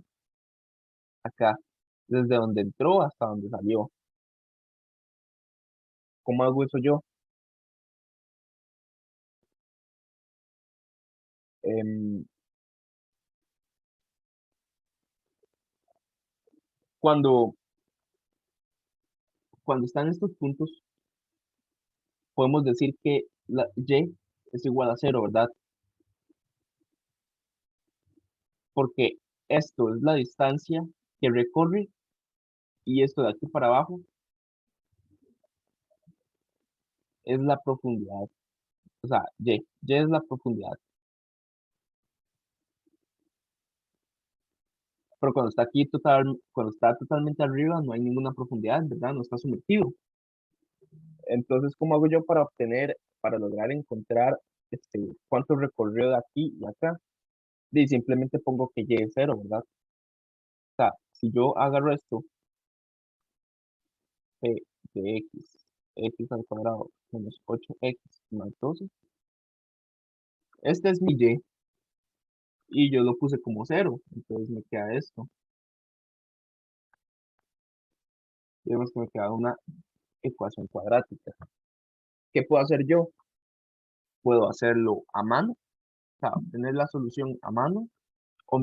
a acá, desde donde entró hasta donde salió. ¿Cómo hago eso yo? Em, cuando, cuando están estos puntos, podemos decir que la y es igual a cero, ¿verdad? Porque esto es la distancia que recorre y esto de aquí para abajo es la profundidad. O sea, y es la profundidad. Pero cuando está aquí cuando está totalmente arriba no hay ninguna profundidad, ¿verdad? No está sumergido. Entonces, ¿cómo hago yo para lograr encontrar cuánto recorrió de aquí y acá? Y simplemente pongo que y es cero, ¿verdad? O sea, si yo agarro esto, p de x al cuadrado menos 8x más 12, este es mi y yo lo puse como cero, entonces me queda esto. Y vemos que me queda una ecuación cuadrática. ¿Qué puedo hacer yo? Puedo hacerlo a mano, o sea, obtener la solución a mano, o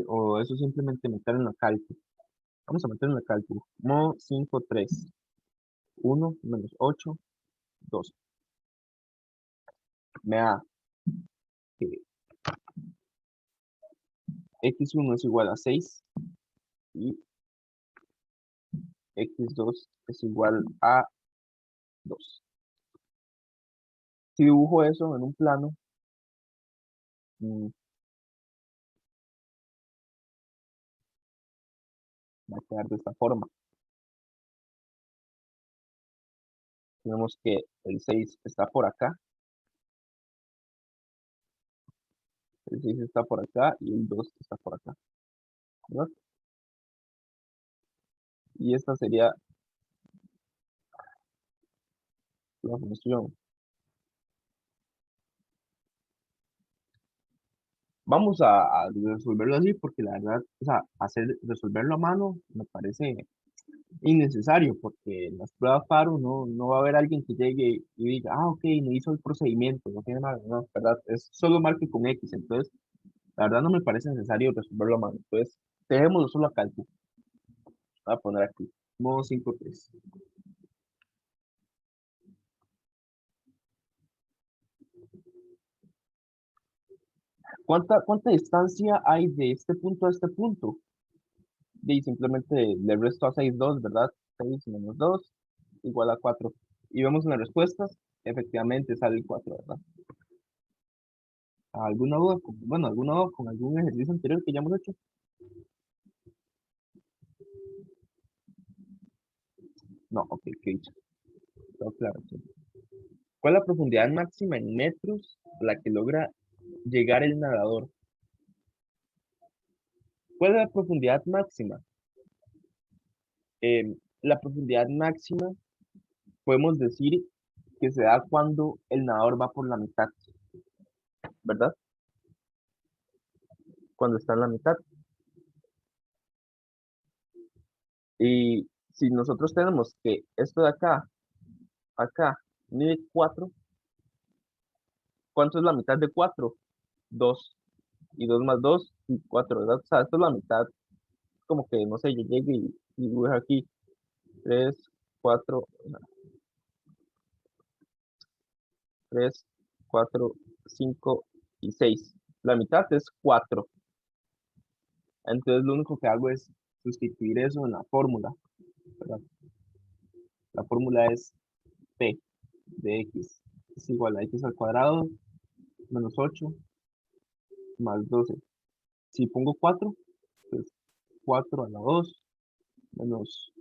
o eso simplemente meter en la cálculo. Vamos a meter en la cálculo. Modo 5, 3, 1 menos 8, 2. Me da que x1 es igual a 6 y x2 es igual a 2. Si dibujo eso en un plano, mm, va a quedar de esta forma. Tenemos que el 6 está por acá, el 6 está por acá y el 2 está por acá, ¿verdad? Y esta sería la función. Vamos a resolverlo así porque la verdad, o sea, resolverlo a mano me parece innecesario porque en las pruebas FARO no va a haber alguien que llegue y diga, ah, ok, no hizo el procedimiento, no tiene nada, no, ¿verdad? Es solo marque con X, entonces la verdad no me parece necesario resolverlo a mano. Entonces, dejémoslo solo a cálculo. Voy a poner aquí, modo 5.3. ¿Cuánta distancia hay de este punto a este punto? Y simplemente le resto a 6,2, ¿verdad? 6 menos 2 igual a 4. Y vemos en las respuestas, efectivamente sale el 4, ¿verdad? ¿Alguna duda? Bueno, ¿alguna duda con algún ejercicio anterior que ya hemos hecho? No, ok, ¿qué he dicho? Todo claro, sí. ¿Cuál es la profundidad máxima en metros a la que logra llegar el nadador? ¿Cuál es la profundidad máxima? La profundidad máxima podemos decir que se da cuando el nadador va por la mitad, ¿verdad? Cuando está en la mitad. Y si nosotros tenemos que esto de acá, mide 4, ¿cuánto es la mitad de 4? 2. Y 2 más 2 y 4, ¿verdad? O sea, esto es la mitad. Como que, no sé, yo llego y dibujo aquí 3, 4, 3, 4, 5 y 6. La mitad es 4. Entonces lo único que hago es sustituir eso en la fórmula, ¿verdad? La fórmula es P de X es igual a X al cuadrado menos 8 más 12. Si pongo 4, pues 4 a la 2 menos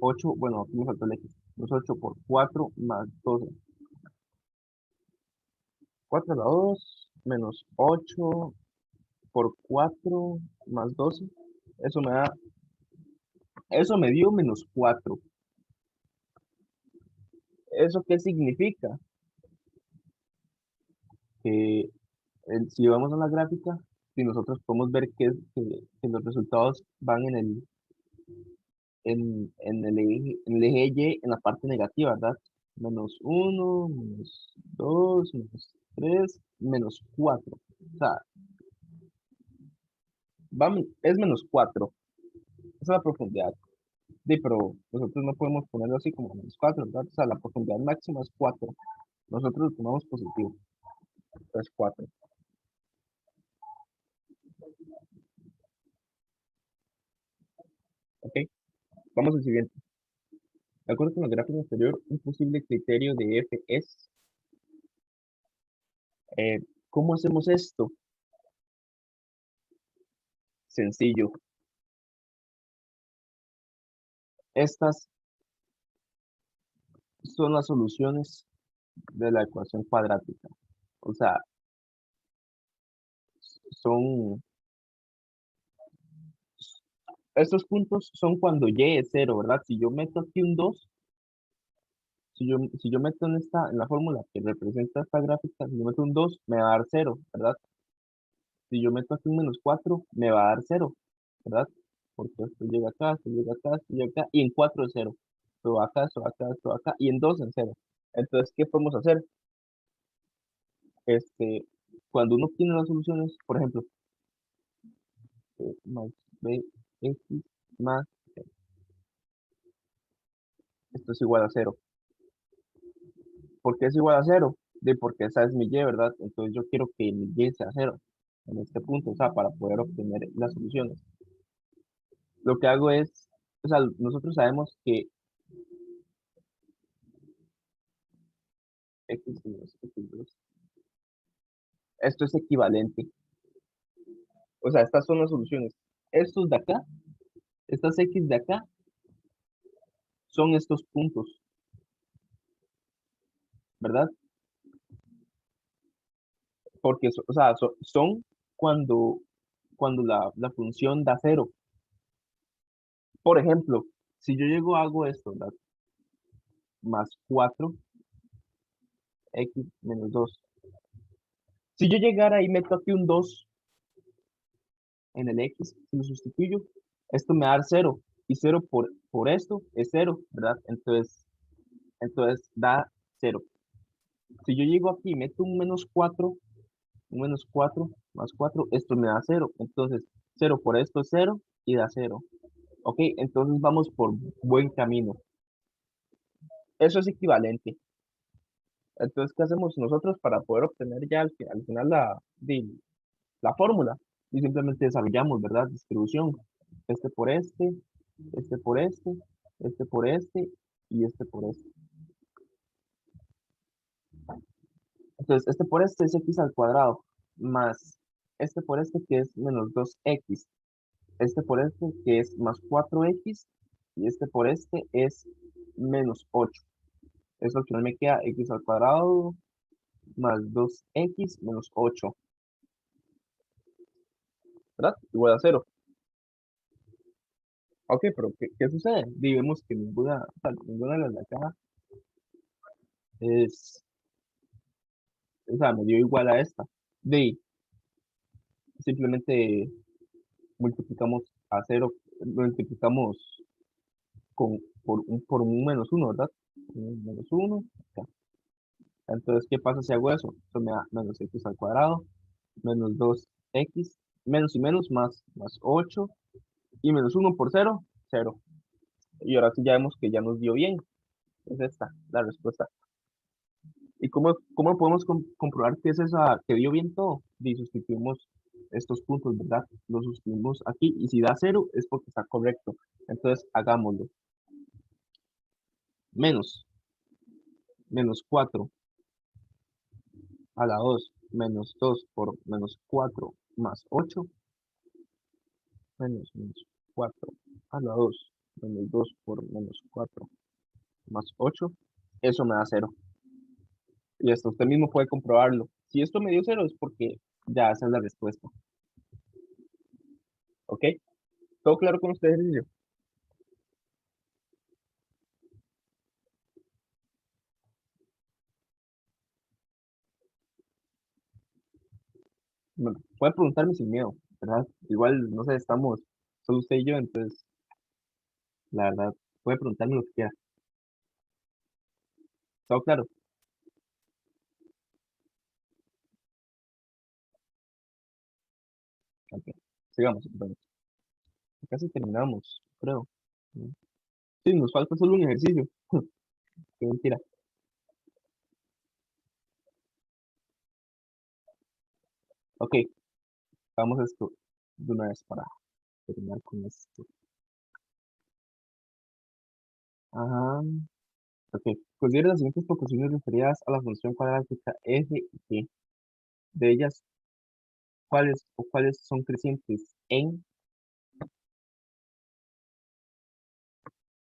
8, bueno, aquí me faltó el X, menos 8 por 4 más 12. 4 a la 2 menos 8 por 4 más 12. Eso me da, eso me dio menos 4. ¿Eso qué significa? Que si vamos a la gráfica, si nosotros podemos ver que los resultados van en el eje Y en la parte negativa, ¿verdad? Menos 1, menos 2, menos 3, menos 4. O sea, es menos 4. Esa es la profundidad. Sí, pero nosotros no podemos ponerlo así como -4, ¿verdad? O sea, la profundidad máxima es 4. Nosotros lo tomamos positivo, es 4. ¿Ok? Vamos al siguiente. De acuerdo con la gráfica anterior, un posible criterio de F es, eh, ¿cómo hacemos esto? Sencillo. Estas son las soluciones de la ecuación cuadrática. O sea, son, estos puntos son cuando y es cero, ¿verdad? Si yo meto aquí un 2, si yo meto en la fórmula que representa esta gráfica, si yo meto un 2 me va a dar cero, ¿verdad? Si yo meto aquí un -4 me va a dar cero, ¿verdad? Porque esto llega acá, esto llega acá, esto llega acá, y en 4 es cero. Esto va acá, esto va acá, esto va acá, y en 2 es cero. Entonces, ¿qué podemos hacer? Este, cuando uno tiene las soluciones, por ejemplo, más bx más, esto es igual a cero. ¿Por qué es igual a cero? De porque esa es mi y, ¿verdad? Entonces yo quiero que mi y sea cero en este punto, o sea, para poder obtener las soluciones. Lo que hago es, o sea, nosotros sabemos que x2, x2, esto es equivalente. O sea, estas son las soluciones. Estos de acá, estas x de acá, son estos puntos, ¿verdad? Porque, o sea, son cuando la función da cero. Por ejemplo, si yo llego hago esto, ¿verdad? Más 4x menos 2. Si yo llegara y meto aquí un 2 en el x, si lo sustituyo, esto me va a dar cero. Y cero por esto es cero, ¿verdad? Entonces da cero. Si yo llego aquí y meto un menos 4 más 4 esto me da cero. Entonces, cero por esto es cero y da cero. Ok, entonces vamos por buen camino. Eso es equivalente. Entonces, ¿qué hacemos nosotros para poder obtener ya al final la fórmula? Y simplemente desarrollamos, ¿verdad? Distribución. Este por este, este por este, este por este y este por este. Entonces, este por este es x al cuadrado más este por este que es menos 2x. Este por este que es más 4x y este por este es menos 8. Eso al final me queda x al cuadrado más 2x menos 8, ¿verdad? Igual a cero. Ok, pero ¿qué sucede? Vemos que o sea, ninguna de las de acá es, o sea, me dio igual a esta. De simplemente multiplicamos a cero, multiplicamos por un menos uno, ¿verdad? Un menos uno. Entonces, ¿qué pasa si hago eso? Esto me da menos x al cuadrado, menos 2x, menos y menos, más 8, y menos uno por cero, cero. Y ahora sí ya vemos que ya nos dio bien. Es esta, la respuesta. ¿Y cómo podemos comprobar que es esa, que dio bien todo? Y sustituimos estos puntos, ¿verdad? Los sustituimos aquí, y si da cero es porque está correcto. Entonces, hagámoslo. Menos, menos 4 a la 2 menos 2 por menos 4 más 8 menos 4 a la 2 menos 2 por menos 4 más 8 eso me da cero. Y esto usted mismo puede comprobarlo. Si esto me dio cero es porque ya esa es la respuesta. ¿Ok? ¿Todo claro con este ejercicio? Bueno, puede preguntarme sin miedo, ¿verdad? Igual, no sé, estamos solo usted y yo, entonces, la verdad, puede preguntarme lo que quiera. ¿Todo claro? Ok. Sigamos, entonces. Casi terminamos, creo. Sí, nos falta solo un ejercicio. Qué mentira. Ok, vamos a esto de una vez para terminar con esto. Ajá. Ok, considera las siguientes proporciones referidas a la función cuadrática f y g. De ellas, ¿cuáles son crecientes en?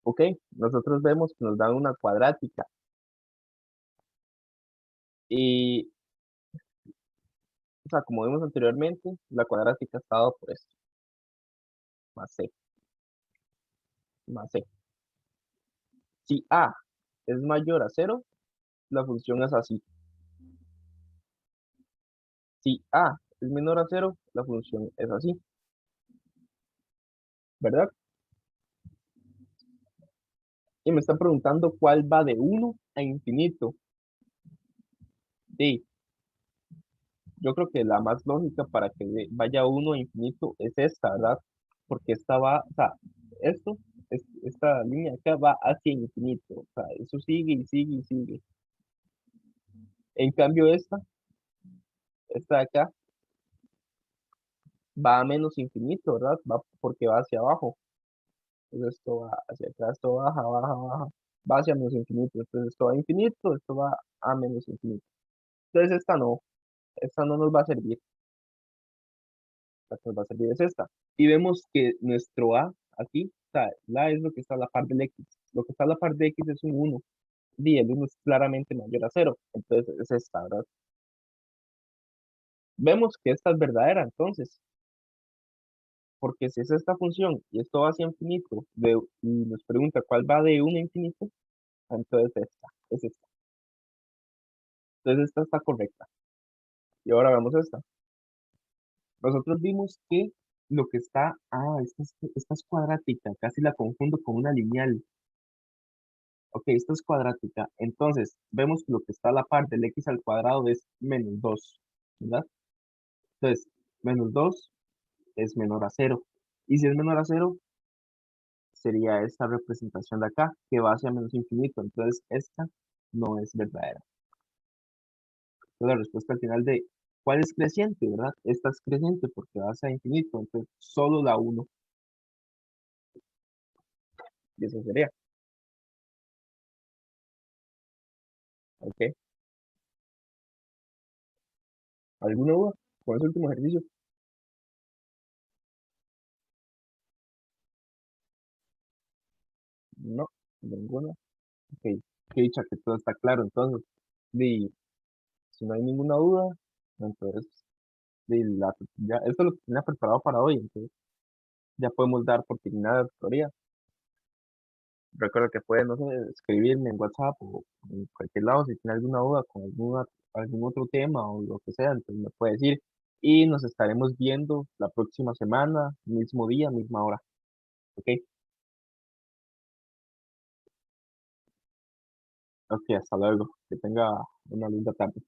Ok, nosotros vemos que nos dan una cuadrática y, o sea, como vimos anteriormente, la cuadrática está dado por esto, más c, más c. Si a es mayor a cero, la función es así. Si a es menor a cero, la función es así, ¿verdad? Y me está preguntando cuál va de uno a infinito. Sí, yo creo que la más lógica para que vaya uno a infinito es esta, ¿verdad? Porque esta va, o sea, esto, esta línea acá va hacia infinito, o sea, eso sigue y sigue y sigue. En cambio esta de acá, va a menos infinito, ¿verdad? Va porque va hacia abajo. Entonces esto va hacia acá, esto baja, baja, baja, va hacia menos infinito. Entonces esto va a infinito, esto va a menos infinito. Entonces esta no nos va a servir. La que nos va a servir es esta. Y vemos que nuestro A aquí, o sea, la es lo que está a la par del X. Lo que está a la par de X es un uno. Y el uno es claramente mayor a cero. Entonces es esta, ¿verdad? Vemos que esta es verdadera, entonces. Porque si es esta función y esto va hacia infinito y nos pregunta cuál va de 1 a infinito, entonces esta, es esta. Entonces esta está correcta. Y ahora vemos esta. Nosotros vimos que lo que está, esta es cuadrática, casi la confundo con una lineal. Ok, esta es cuadrática. Entonces, vemos que lo que está a la par del x al cuadrado es menos 2, ¿verdad? Entonces, menos 2 es menor a cero. Y si es menor a cero, sería esta representación de acá, que va hacia menos infinito. Entonces, esta no es verdadera. Entonces, la respuesta al final de ¿cuál es creciente, verdad? Esta es creciente porque va hacia infinito. Entonces, solo la uno. Y eso sería. ¿Ok? ¿Alguna duda con ese último ejercicio? No, ninguna. Ok, qué dicha que todo está claro. Entonces, di, si no hay ninguna duda, entonces ya, esto es lo que tenía preparado para hoy. Entonces, ya podemos dar por terminada la tutoría. Recuerda que pueden, no sé, escribirme en WhatsApp o en cualquier lado si tiene alguna duda con algún otro tema o lo que sea, entonces me puede decir. Y nos estaremos viendo la próxima semana, mismo día, misma hora. ¿Ok? Ok, hasta luego. Que tenga una linda tarde.